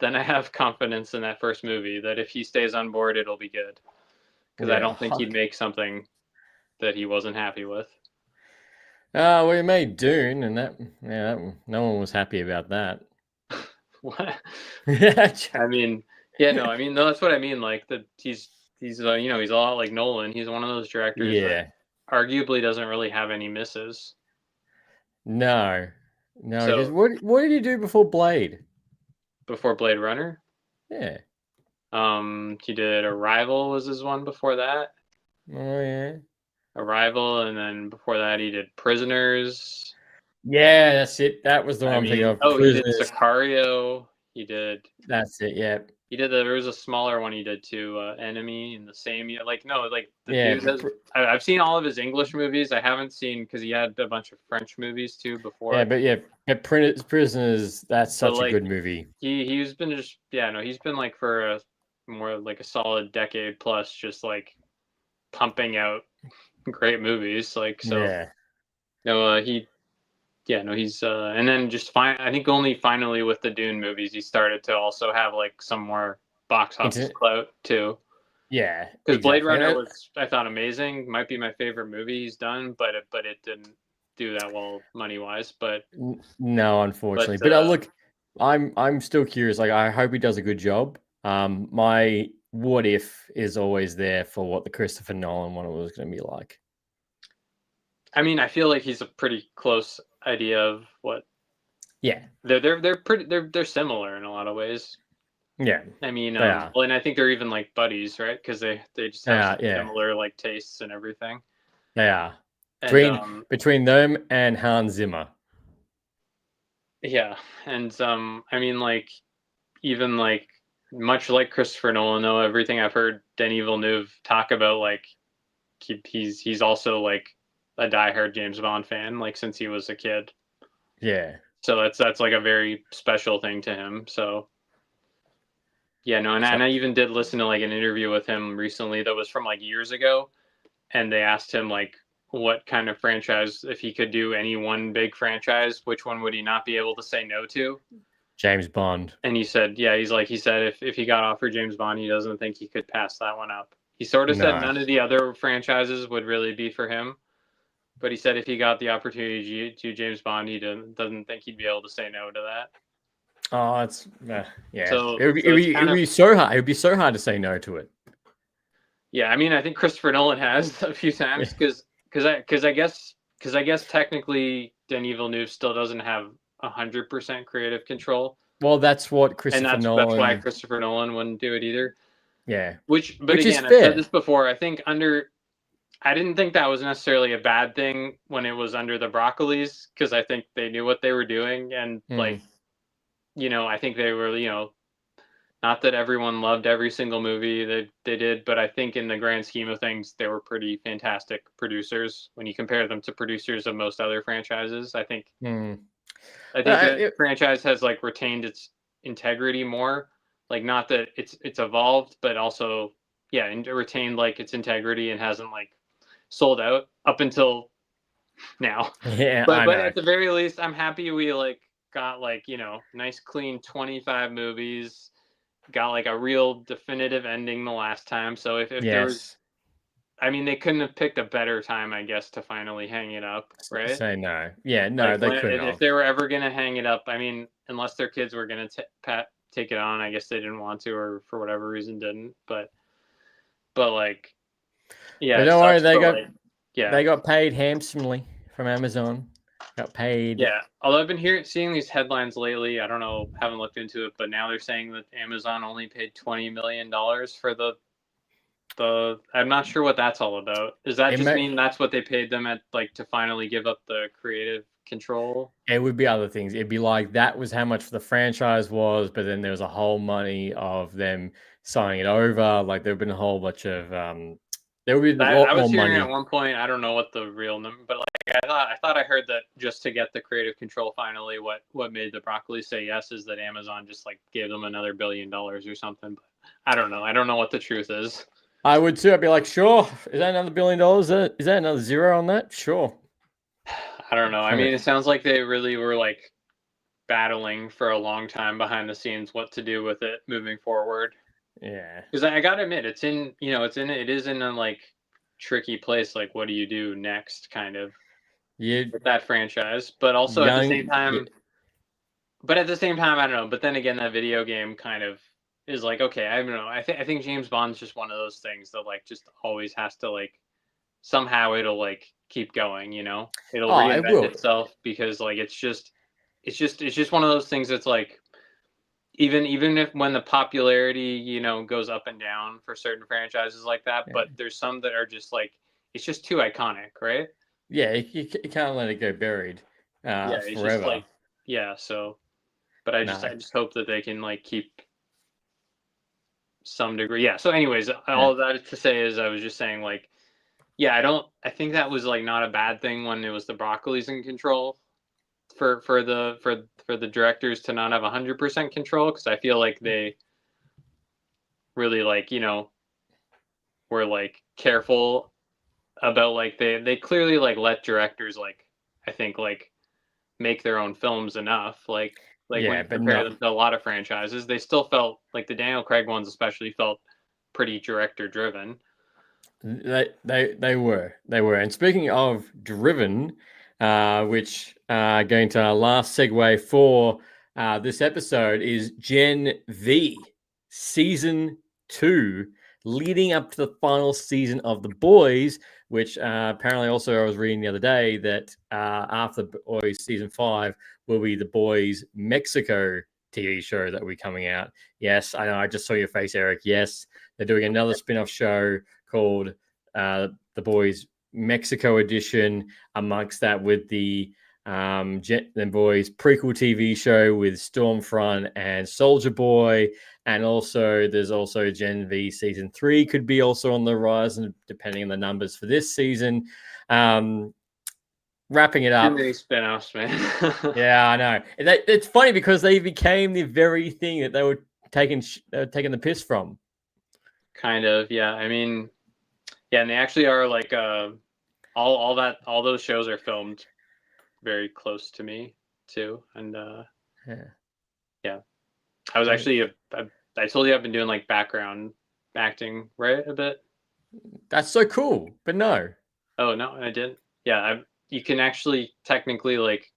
then I have confidence in that first movie that if he stays on board, it'll be good. Because I don't think he'd make something that he wasn't happy with. We made Dune, and no one was happy about that. What? I mean, no, that's what I mean. Like, he's you know, he's a lot like Nolan. He's one of those directors that arguably doesn't really have any misses. No. So, what did he do before Blade? Before Blade Runner? Yeah. He did Arrival was his one before that. Oh yeah. Arrival, and then before that he did Prisoners. Yeah, that's it. That was the one I'm thinking of. Oh, Prisoners. He did Sicario. He did. That's it. Yeah. He did. There was a smaller one he did too. Enemy in the same year. Like, no, like I've seen all of his English movies. I haven't seen, because he had a bunch of French movies too before. Yeah, but Prisoners. That's such a good movie. He's been just he's been like for a more like a solid decade plus, just like pumping out great movies. Like, so. Yeah. No, he's and then just I think only finally with the Dune movies he started to also have like some more box office clout too. Yeah, because Blade Runner was, I thought, amazing. Might be my favorite movie he's done, but it didn't do that well money wise. But no, unfortunately. But look, I'm still curious. Like, I hope he does a good job. My what if is always there for what the Christopher Nolan one was going to be like. I mean, I feel like he's a pretty close idea of what. Yeah, they're similar in a lot of ways. Yeah, I mean, well, and I think they're even like buddies, right? Because they just have similar like tastes and everything. Yeah, between them and Hans Zimmer. Yeah, and I mean, like, even like much like Christopher Nolan, though, everything I've heard Denis Villeneuve talk about, like, he's also like a diehard James Bond fan, like since he was a kid. Yeah. So that's like a very special thing to him. So yeah, no, and I even did listen to like an interview with him recently that was from like years ago, and they asked him like what kind of franchise, if he could do any one big franchise, which one would he not be able to say no to? James Bond. And he said, he said if he got offered James Bond, he doesn't think he could pass that one up. He sort of said none of the other franchises would really be for him. But he said if he got the opportunity to do James Bond, he doesn't think he'd be able to say no to that. Oh, it's yeah. So it would be so hard. It would be so hard to say no to it. Yeah, I mean, I think Christopher Nolan has a few times, because because I guess technically Denis Villeneuve still doesn't have 100% creative control. Well, that's what and that's why Christopher Nolan wouldn't do it either. Yeah. Which again, I've said this before. I didn't think that was necessarily a bad thing when it was under the Broccolis, because I think they knew what they were doing, and I think they were, not that everyone loved every single movie that they did, but I think in the grand scheme of things, they were pretty fantastic producers when you compare them to producers of most other franchises. I think the franchise has like retained its integrity more. Like, not that it's evolved, but also retained like its integrity and hasn't like sold out up until now. Yeah, but at the very least, I'm happy we like got like nice clean 25 movies. Got like a real definitive ending the last time. So if there was, I mean, they couldn't have picked a better time, I guess, to finally hang it up, right? Say no. Yeah, no, they couldn't. If they were ever gonna hang it up, I mean, unless their kids were gonna take it on, I guess they didn't want to, or for whatever reason didn't. But like, yeah. But don't worry, they got paid handsomely from Amazon. Got paid. Yeah, although I've been seeing these headlines lately. I don't know, haven't looked into it, but now they're saying that Amazon only paid $20 million for the. I'm not sure what that's all about. Does that mean that's what they paid them at, like, to finally give up the creative control? It would be other things. It'd be like that was how much the franchise was, but then there was a whole money of them signing it over. Like, there've been a whole bunch of there would be a lot more money. At one point, I don't know what the real number, but like I thought I heard that just to get the creative control finally, what made the Broccoli say yes is that Amazon just like gave them another $1 billion or something. But I don't know. I don't know what the truth is. I would too. I'd be like, sure. Is that another $1 billion? Is that another zero on that? Sure. I don't know. I mean, it sounds like they really were like battling for a long time behind the scenes what to do with it moving forward. Yeah, because I gotta admit, it is in a like tricky place. Like, what do you do next, kind of, with that franchise? But also at the same time, I don't know. But then again, that video game kind of is like, okay, I don't know. I think James Bond's just one of those things that like just always has to like somehow it'll like keep going. It'll reinvent itself, because like it's just one of those things that's like. Even if when the popularity, goes up and down for certain franchises like that, but there's some that are just like, it's just too iconic, right? Yeah, you can't let it go buried forever. Just like, so, but I just hope that they can like keep some degree. Yeah. So anyways, all that to say is I was just saying like, I think that was like not a bad thing when it was the Broccolis in control. For the directors to not have 100% control, because I feel like they really like were like careful about like they clearly like let directors like I think like make their own films enough like when you compare them to a lot of franchises, they still felt like the Daniel Craig ones especially felt pretty director driven. They were, and speaking of driven. Which going to our last segue for this episode is Gen V Season 2, leading up to the final season of The Boys, which apparently also I was reading the other day that after The Boys Season 5 will be The Boys Mexico TV show that will be coming out. Yes, I know, I just saw your face, Eric. Yes, they're doing another spin-off show called The Boys Mexico edition, amongst that with the Boys prequel TV show with Stormfront and Soldier Boy, and also there's also Gen V Season 3 could be also on the horizon depending on the numbers for this season. Wrapping it up. Too many spin-offs, man. Yeah, I know. It's funny because they became the very thing that they were taking the piss from. Kind of, yeah. I mean, yeah, and they actually are like all those shows are filmed very close to me too, and yeah. I was actually I told you I've been doing like background acting, right, a bit. That's so cool, but no. Oh no, I didn't. Yeah, you can actually technically like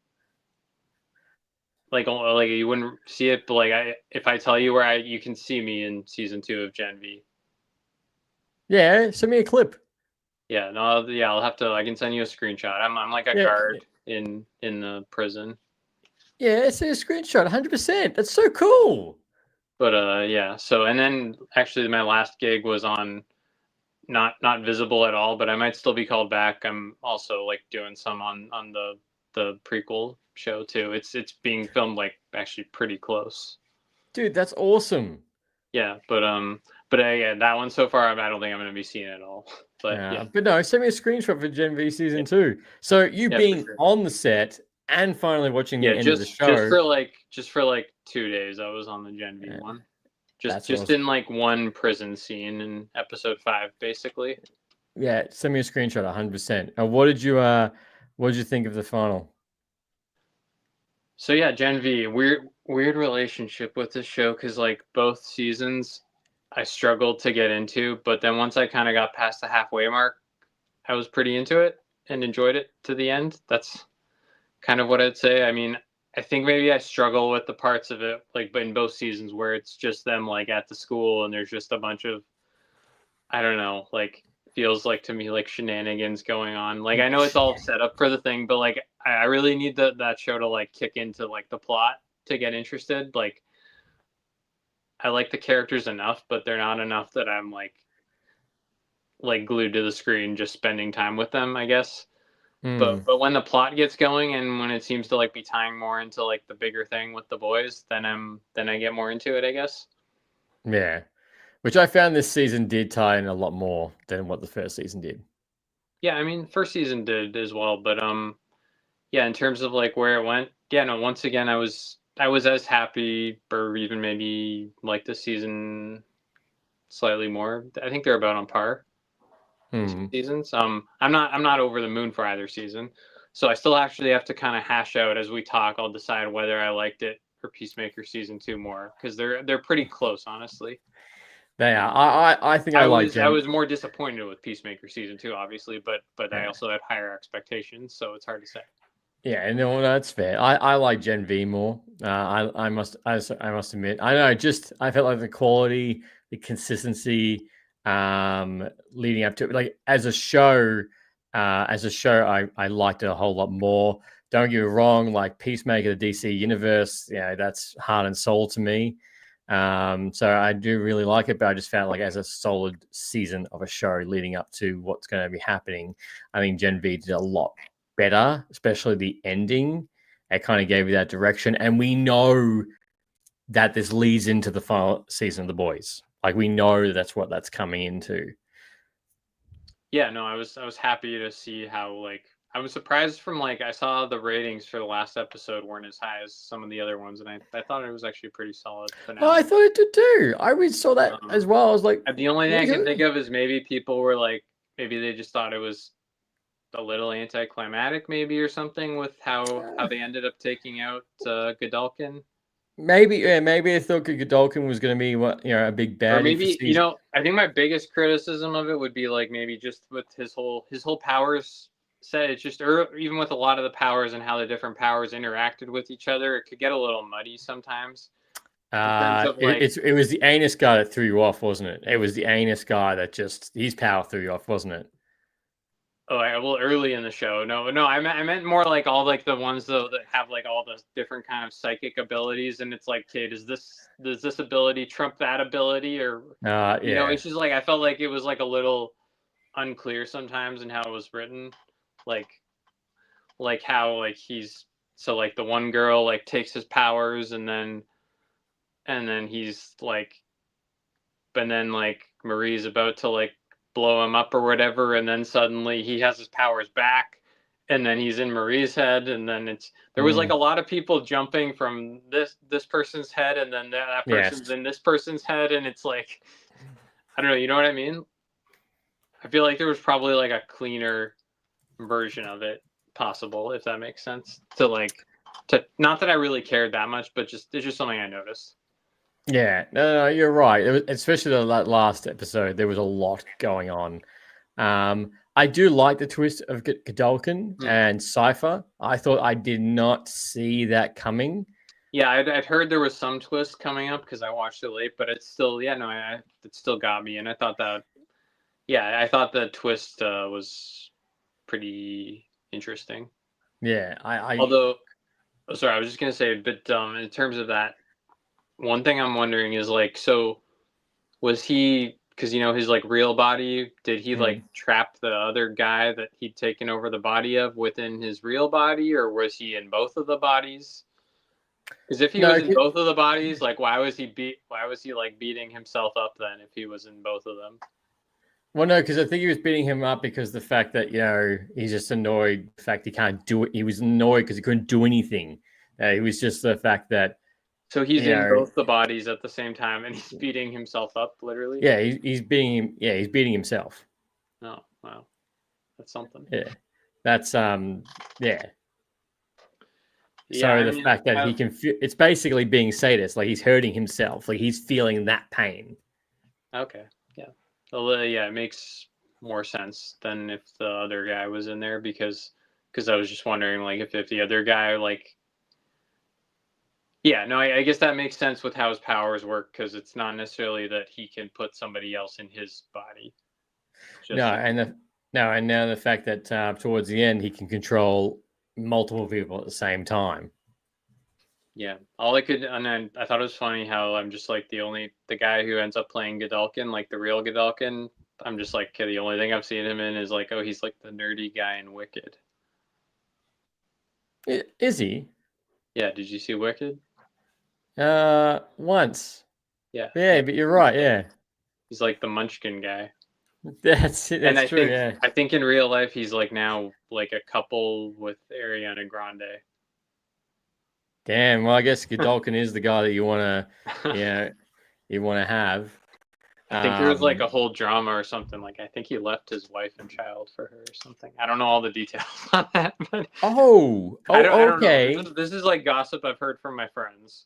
you wouldn't see it, but like if I tell you where you can see me in Season 2 of Gen V. Yeah, send me a clip. Yeah, no, yeah, I'll have to. I can send you a screenshot. I'm like a guard in the prison. Yeah, see a screenshot, 100%. That's so cool. But yeah. So and then actually, my last gig was on not visible at all, but I might still be called back. I'm also like doing some on the prequel show too. It's being filmed like actually pretty close. Dude, that's awesome. Yeah, but yeah, that one so far, I don't think I'm going to be seeing it at all. But yeah, But no, send me a screenshot for Gen V season 2. So you being sure. on the set and finally watching the end of the show. Just for like 2 days, I was on the Gen V one. Just awesome. in like one prison scene in episode 5, basically. Yeah, send me a screenshot, 100%. What did you think of the final? So yeah, Gen V, weird relationship with this show because like both seasons, I struggled to get into, but then once I kind of got past the halfway mark, I was pretty into it and enjoyed it to the end. That's kind of what I'd say. I mean, I think maybe I struggle with the parts of it, like in both seasons, where it's just them like at the school and there's just a bunch of, I don't know, like feels like to me like shenanigans going on. Like I know it's all set up for the thing, but like I really need that show to like kick into like the plot to get interested. Like I like the characters enough, but they're not enough that I'm like glued to the screen just spending time with them, I guess. But when the plot gets going and when it seems to like be tying more into like the bigger thing with the boys, then I get more into it, I guess. Yeah. Which I found this season did tie in a lot more than what the first season did. Yeah, I mean, first season did as well, but yeah, in terms of like where it went, yeah, no, once again I was as happy or even maybe like this season slightly more. I think they're about on par. Seasons. I'm not over the moon for either season. So I still actually have to kind of hash out as we talk. I'll decide whether I liked it for Peacemaker season 2 more because they're pretty close, honestly. They are. I think I was more disappointed with Peacemaker season 2, obviously, but Yeah. I also had higher expectations, so it's hard to say. Yeah, and no, that's fair. I like Gen V more. I must admit. I know. I felt like the quality, the consistency, leading up to it, like as a show, I liked it a whole lot more. Don't get me wrong, like Peacemaker, the DC universe, that's heart and soul to me. So I do really like it, but I just felt like as a solid season of a show leading up to what's going to be happening, I think Gen V did a lot better, especially the ending. It kind of gave you that direction, and we know that this leads into the final season of The Boys. Like we know that's what that's coming into. Yeah, no, I was happy to see how like I was surprised from like I saw the ratings for the last episode weren't as high as some of the other ones, and I thought it was actually pretty solid finale. Oh, I thought it did too. I really saw that as well. I was like, the only thing I can think of is maybe people were like, maybe they just thought it was a little anticlimactic, maybe or something with how they ended up taking out Godolkin. Maybe I thought Godolkin was going to be a big bad. Or maybe I think my biggest criticism of it would be like maybe just with his whole powers set. It's just even with a lot of the powers and how the different powers interacted with each other, it could get a little muddy sometimes. It was the anus guy that threw you off, wasn't it? It was the anus guy that just his power threw you off, wasn't it? Oh, well, early in the show. No, I meant more like all like the ones though that have like all the different kind of psychic abilities, and it's like, okay, does this ability trump that ability, or it's just like I felt like it was like a little unclear sometimes in how it was written, like how like he's so like the one girl like takes his powers and then he's like, and then like Marie's about to like blow him up or whatever, and then suddenly he has his powers back, and then he's in Marie's head, and then there was like a lot of people jumping from this person's head, and then that person's in this person's head, and it's like, I don't know, you know what I mean? I feel like there was probably like a cleaner version of it possible, if that makes sense. To not that I really cared that much, but it's just something I noticed. Yeah, no, you're right. Especially that last episode, there was a lot going on. I do like the twist of Godolkin and Cypher. I thought I did not see that coming. Yeah, I'd heard there was some twist coming up because I watched it late, but it's still, it still got me, and I thought that Yeah, I thought the twist was pretty interesting. Yeah, Although, sorry, I was just gonna say, but in terms of that, one thing I'm wondering is like, so was he? Because his like real body, did he like trap the other guy that he'd taken over the body of within his real body, or was he in both of the bodies? Because if he no, was in both of the bodies, like why was he like beating himself up then if he was in both of them? well, no, because I think he was beating him up because the fact that he's just annoyed. The fact he can't do it. He was annoyed because he couldn't do anything. It was just the fact that So he's in both the bodies at the same time, and he's beating himself up, literally. Yeah, he's beating him. Yeah, he's beating himself. Oh wow, that's something. Yeah, that's yeah. Yeah, So the fact that he can, it's basically being sadist. Like he's hurting himself. Like he's feeling that pain. Okay, yeah. Well, yeah, it makes more sense than if the other guy was in there because I was just wondering like if the other guy like. Yeah, no, I guess that makes sense with how his powers work because it's not necessarily that he can put somebody else in his body. And now the fact that towards the end he can control multiple people at the same time. Yeah, and then I thought it was funny how I'm just like the guy who ends up playing Godalkin, like the real Godalkin. I'm just like, okay, the only thing I've seen him in is like, oh, he's like the nerdy guy in Wicked. Is he? Yeah, did you see Wicked? Once. Yeah. Yeah, but you're right. Yeah. He's like the Munchkin guy. That's true. Yeah. I think in real life he's like now like a couple with Ariana Grande. Damn. Well, I guess Godalkin is the guy that you want to, you want to have. I think there was like a whole drama or something. Like I think he left his wife and child for her or something. I don't know all the details on that. But I don't know. This is like gossip I've heard from my friends.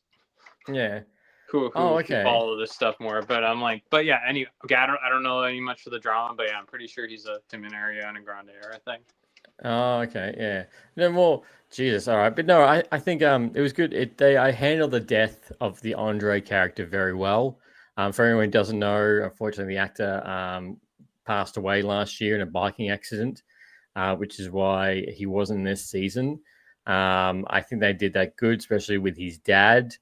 Yeah. Who follow this stuff more. But I'm like, but yeah, I don't know any much for the drama, but yeah, I'm pretty sure he's a Tim and Ariana Grande era thing. Oh, okay, yeah. No, well, Jesus, all right, but no, I think it was good. I handled the death of the Andre character very well. For anyone who doesn't know, unfortunately, the actor passed away last year in a biking accident, which is why he wasn't in this season. I think they did that good, especially with his dad.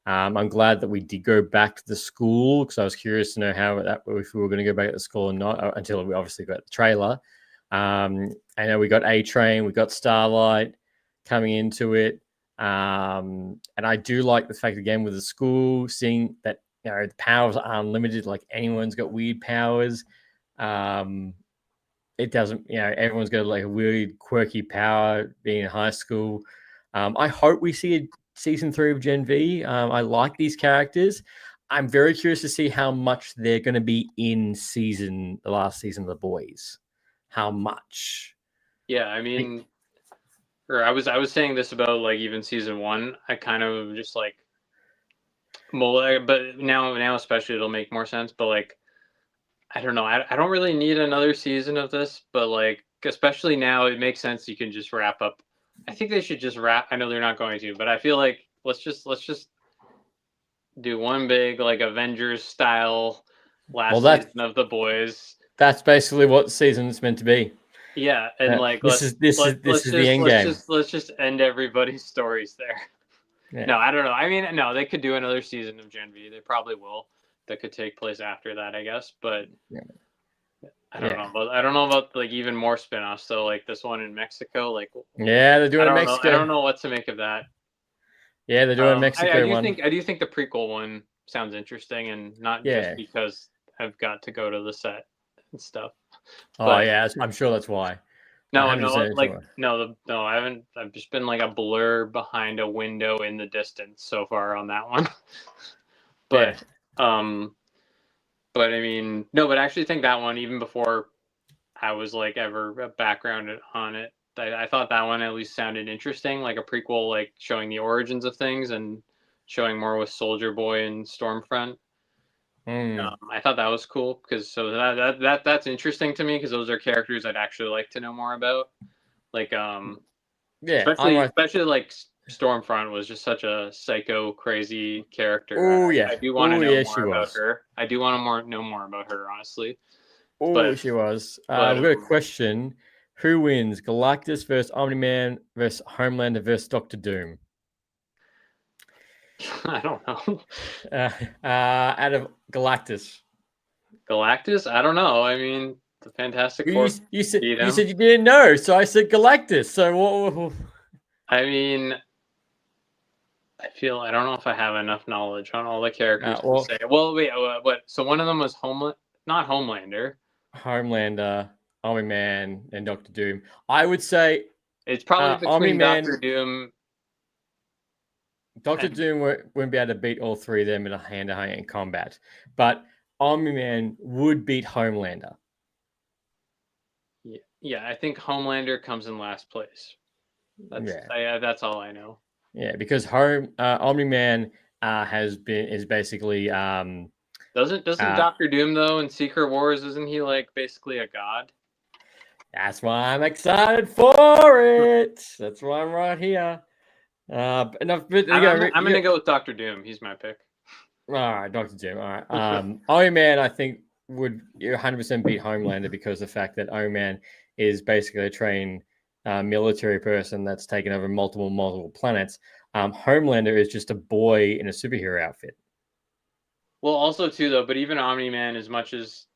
I'm glad that we did go back to the school because I was curious to know if we were going to go back to the school or not until we obviously got the trailer. I know we got A-Train, we got Starlight coming into it. And I do like the fact, again, with the school, seeing that, the powers are unlimited, like anyone's got weird powers. It doesn't, everyone's got like a weird, quirky power being in high school. I hope we see a season 3 of Gen V. I like these characters. I'm very curious to see how much they're going to be in the last season of The Boys. How much? Yeah, I mean, or I was saying this about like even season 1. I kind of just like, but now especially it'll make more sense. But like, I don't know. I don't really need another season of this, but like, especially now, it makes sense. You can just wrap up. I think they should just wrap. I know they're not going to, but I feel like let's just do one big like Avengers style last season of The Boys. That's basically what the season is meant to be. Yeah, and like this is the end game. Let's just end everybody's stories there. Yeah. No, I don't know. I mean, no, they could do another season of Gen V. They probably will. That could take place after that, I guess. But I don't know about like even more spinoffs. So like this one in Mexico, like they're doing it in Mexico. I don't know what to make of that. Yeah, they're doing Mexico. I do think the prequel one sounds interesting, and not just because I've got to go to the set and stuff. I'm sure that's why. No, I haven't. I've just been like a blur behind a window in the distance so far on that one. But I mean, no, but I actually think that one, even before I was like ever a background on it, I thought that one at least sounded interesting, like a prequel, like showing the origins of things and showing more with Soldier Boy and Stormfront. I thought that was cool because that's interesting to me because those are characters I'd actually like to know more about. Like especially like Stormfront was just such a psycho crazy character. Oh yeah, I do want to know more about her. I do want to know more about her, honestly. Oh, she was. We've got a question. Who wins, Galactus versus Omni-Man versus Homelander versus Doctor Doom? I don't know. Out of Galactus. Galactus? I don't know. I mean, the Fantastic You, Four you said beat you him. said you didn't know, so I said Galactus. So what? I mean, I don't know if I have enough knowledge on all the characters to say. Well, wait, what? So one of them was not Homelander. Homelander, Omni-Man, and Doctor Doom. I would say it's probably between Omni-Man, Doctor Doom. Doctor Doom wouldn't be able to beat all three of them in a hand-to-hand combat, but Omni-Man would beat Homelander. Yeah, I think Homelander comes in last place. That's all I know. Yeah, because Omni-Man is basically doesn't Doctor Doom though in Secret Wars, isn't he like basically a god? That's why I'm excited for it. That's why I'm right here. I'm gonna go with Doctor Doom. He's my pick. All right, Doctor Doom. All right. Omni-Man, I think, would 100% beat Homelander because of the fact that Omni-Man is basically a trained military person that's taken over multiple planets. Homelander is just a boy in a superhero outfit. Well, also too though, but even Omni-Man, as much as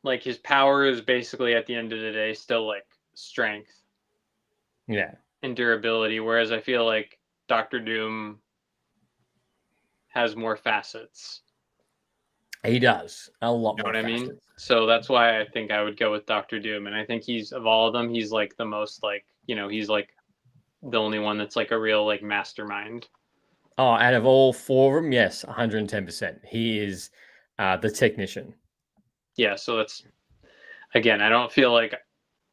like his power is basically at the end of the day still like strength, and durability, whereas I feel like Doctor Doom has more facets. He does a lot. You know more what I facets. mean? So that's why I think I would go with Doctor Doom, and I think he's of all of them, he's like the most like he's like the only one that's like a real like mastermind. Oh, out of all four of them, yes, 110%. He is the technician. Yeah, so that's again, I don't feel like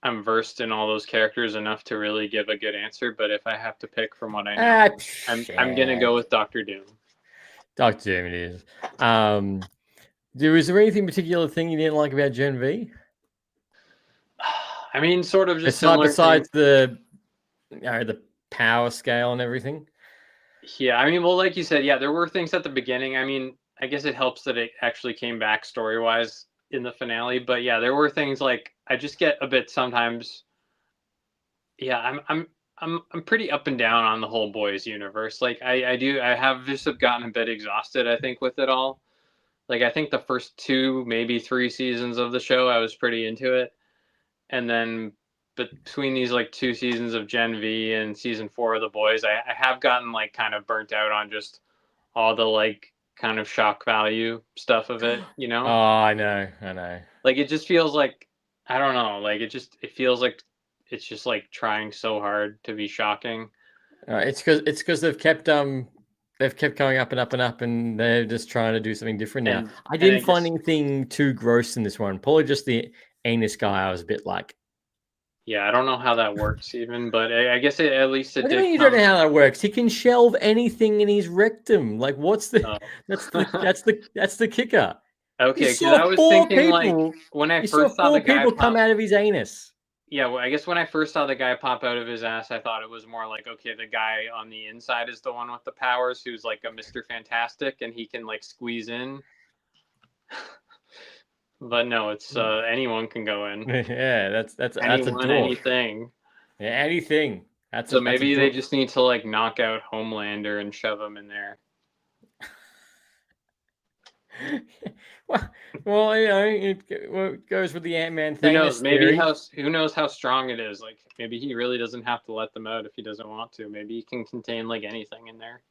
I'm versed in all those characters enough to really give a good answer, but if I have to pick from what I know, I'm gonna go with Doctor Doom. Doctor Doom it is. Is there anything particular thing you didn't like about Gen V? I mean, sort of just besides the power scale and everything. Yeah, I mean, well, like you said, yeah, there were things at the beginning. I mean, I guess it helps that it actually came back story-wise in the finale, but yeah, there were things like I just get a bit sometimes. Yeah, I'm pretty up and down on the whole boys universe. Like I have just have gotten a bit exhausted, I think, with it all. Like I think the first 2, maybe 3 seasons of the show, I was pretty into it, and then between these like 2 seasons of Gen V and season 4 of the boys, I have gotten like kind of burnt out on just all the like kind of shock value stuff of it, Oh, I know. Like it just feels like I don't know, like it feels like it's just like trying so hard to be shocking. It's because they've kept going up and up and up, and they're just trying to do something different now. I didn't find anything too gross in this one. Probably just the anus guy. I was a bit like, yeah, I don't know how that works even, but I guess at least it did. You don't know how that works. He can shelve anything in his rectum. Like, what's the? That's the kicker. Okay, because I was thinking like when I first saw the guy come out of his anus. Yeah, well, I guess when I first saw the guy pop out of his ass, I thought it was more like, okay, the guy on the inside is the one with the powers, who's like a Mr. Fantastic, and he can like squeeze in. But no, it's anyone can go in. Yeah, that's anyone, a door. Anything. Yeah, anything. So maybe they just need to like knock out Homelander and shove him in there. well, it goes with the Ant-Man thing. Who knows? Who knows how strong it is? Like maybe he really doesn't have to let them out if he doesn't want to. Maybe he can contain like anything in there.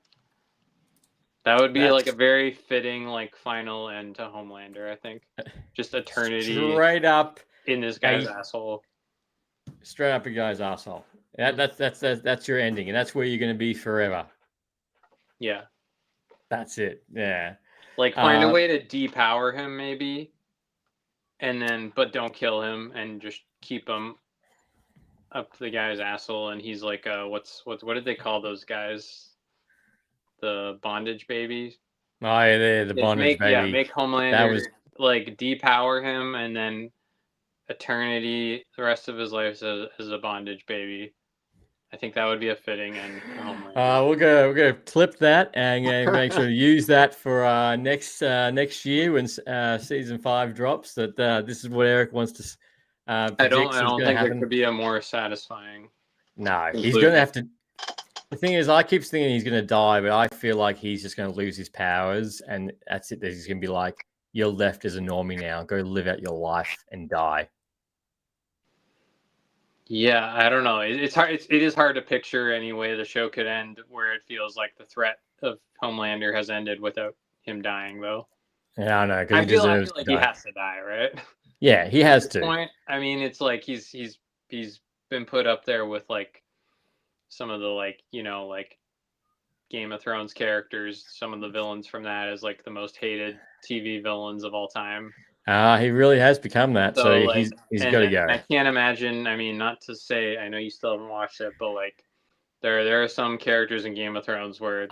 That would be like a very fitting like final end to Homelander, I think. Just eternity. Straight up in this guy's asshole. Straight up a guy's asshole. That's your ending, and that's where you're going to be forever. Yeah. That's it. Yeah. Like find a way to depower him maybe, and then but don't kill him and just keep him up to the guy's asshole, and he's like what did they call those guys? The bondage babies. Oh yeah, the bondage baby. Yeah, make Homelander like depower him, and then eternity, the rest of his life as a bondage baby. I think that would be a fitting end for Homelander. We're gonna clip that and make sure to use that for next year when season 5 drops. That this is what Eric wants to I don't think happen. there could be a more satisfying. No, he's going to have to. The thing is, I keep thinking he's going to die, but I feel like he's just going to lose his powers, and that's it. He's going to be like, "You're left as a normie now. Go live out your life and die." Yeah, I don't know. It's hard. It is hard to picture any way the show could end where it feels like the threat of Homelander has ended without him dying, though. Yeah, I know. I feel like he has to die, right? Yeah, he has to. Point. I mean, it's like he's been put up there with like some of the like Game of Thrones characters, some of the villains from that as like the most hated TV villains of all time. He really has become that. So like, he's got to go. I can't imagine. I mean, not to say, I know you still haven't watched it, but like there are some characters in Game of Thrones where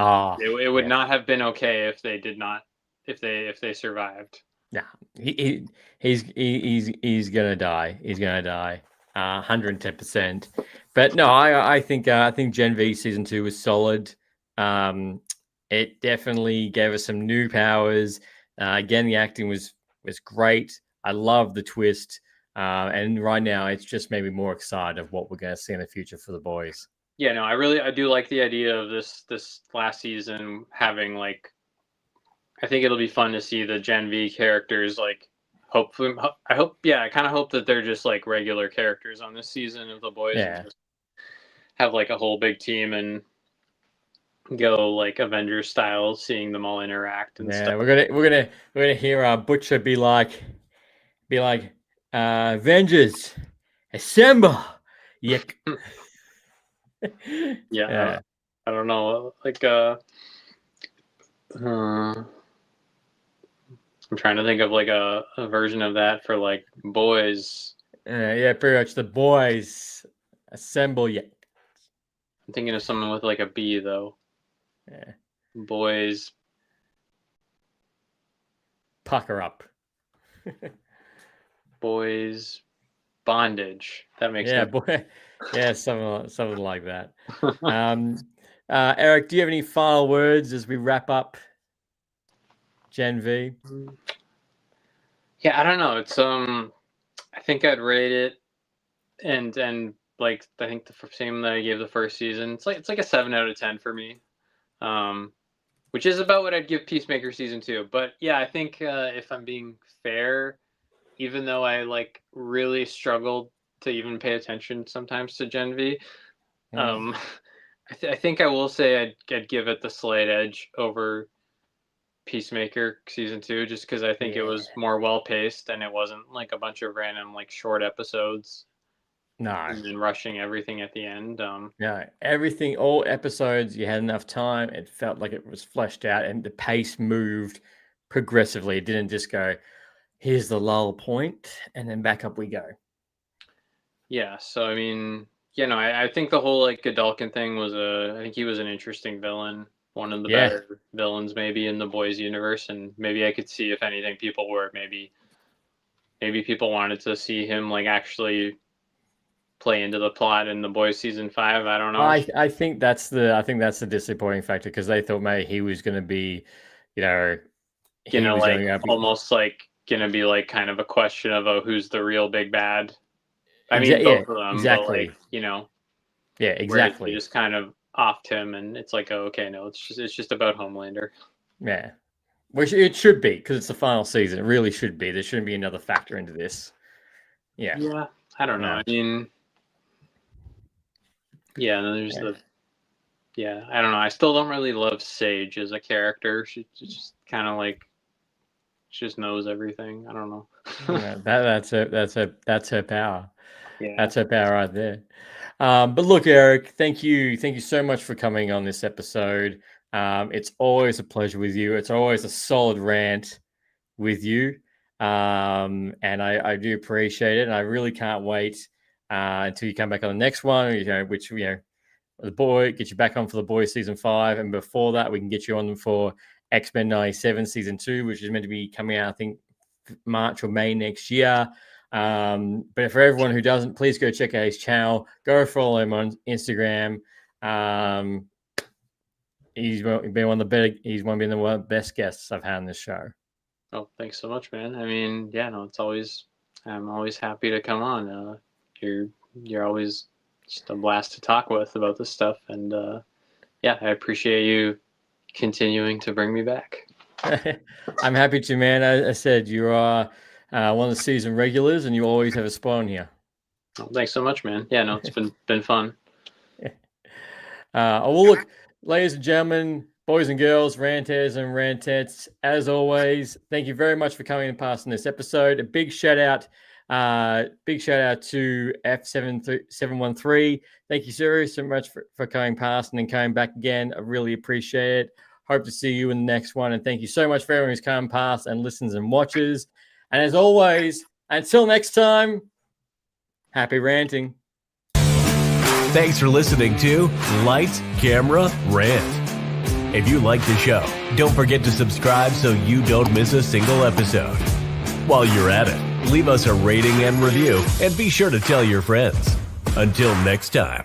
it would not have been okay if they did not, if they survived. Yeah, he's gonna die. He's gonna die, 110%. But no, I think Gen V season 2 was solid. It definitely gave us some new powers. Again, the acting was great. I love the twist. And right now, it's just made me more excited of what we're going to see in the future for the boys. Yeah, no, I do like the idea of this last season having like, I think it'll be fun to see the Gen V characters like. I kind of hope that they're just like regular characters on this season of the boys. Yeah. And just have like a whole big team and go like Avengers style, seeing them all interact and stuff. We're gonna hear Butcher be like, Avengers, assemble. Yick. Yeah. I don't know. Like I'm trying to think of like a version of that for like boys. Yeah, pretty much the boys assemble. Yeah. I'm thinking of someone with like a B though. Yeah. Boys. Pucker up. Boys bondage. That makes sense. Yeah, something like that. Eric, do you have any final words as we wrap up Gen V? Yeah, I don't know. It's I think I'd rate it and like I think the same that I gave the first season. It's like a 7 out of 10 for me. Which is about what I'd give Peacemaker season 2. But yeah, I think if I'm being fair, even though I like really struggled to even pay attention sometimes to Gen V, I think I will say I'd give it the slight edge over Peacemaker season 2, just because I think it was more well paced and it wasn't like a bunch of random like short episodes. No. And then rushing everything at the end. No, everything, all episodes, you had enough time. It felt like it was fleshed out and the pace moved progressively. It didn't just go, here's the lull point, and then back up we go. Yeah, so I mean, I think the whole like Godalkin thing was I think he was an interesting villain. One of the better villains maybe in the boys universe, and maybe I could see if anything people were maybe people wanted to see him like actually play into the plot in the boys season 5. I don't know. I think that's the disappointing factor, because they thought maybe he was going to be, almost like going to be like kind of a question of who's the real big bad. I mean, both of them, exactly. But like, yeah, exactly. Just kind of offed him, and it's like, okay, no, it's just about Homelander. Yeah, which it should be, because it's the final season. It really should be. There shouldn't be another factor into this. Yeah. Yeah, I don't know. I mean. Yeah, and then there's I don't know. I still don't really love Sage as a character. She just kind of like, she just knows everything. I don't know. That's her power. Yeah. That's her power right there. But look, Eric, thank you so much for coming on this episode. It's always a pleasure with you. It's always a solid rant with you. And I do appreciate it. And I really can't wait until you come back on the next one, which, the boy, get you back on for the boys season 5. And before that, we can get you on for X-Men 97 season 2, which is meant to be coming out, I think, March or May next year. But for everyone who doesn't, please go check out his channel. Go follow him on Instagram. He's been one of the best guests I've had on this show. Oh, thanks so much, man. I mean, yeah, no, I'm always happy to come on. You're always just a blast to talk with about this stuff, and yeah, I appreciate you continuing to bring me back. I'm happy to, man. I said you are one of the season regulars, and you always have a spot on here. Oh, thanks so much, man. Yeah, no, it's been fun. Well, look, ladies and gentlemen, boys and girls, ranters and rantettes, as always, thank you very much for coming and passing this episode. A big shout out to F713. Thank you so much for coming past and then coming back again. I really appreciate it. Hope to see you in the next one. And thank you so much for everyone who's come past and listens and watches. And as always, until next time, happy ranting. Thanks for listening to Lights, Camera, Rant. If you like the show, don't forget to subscribe so you don't miss a single episode. While you're at it, leave us a rating and review, and be sure to tell your friends. Until next time.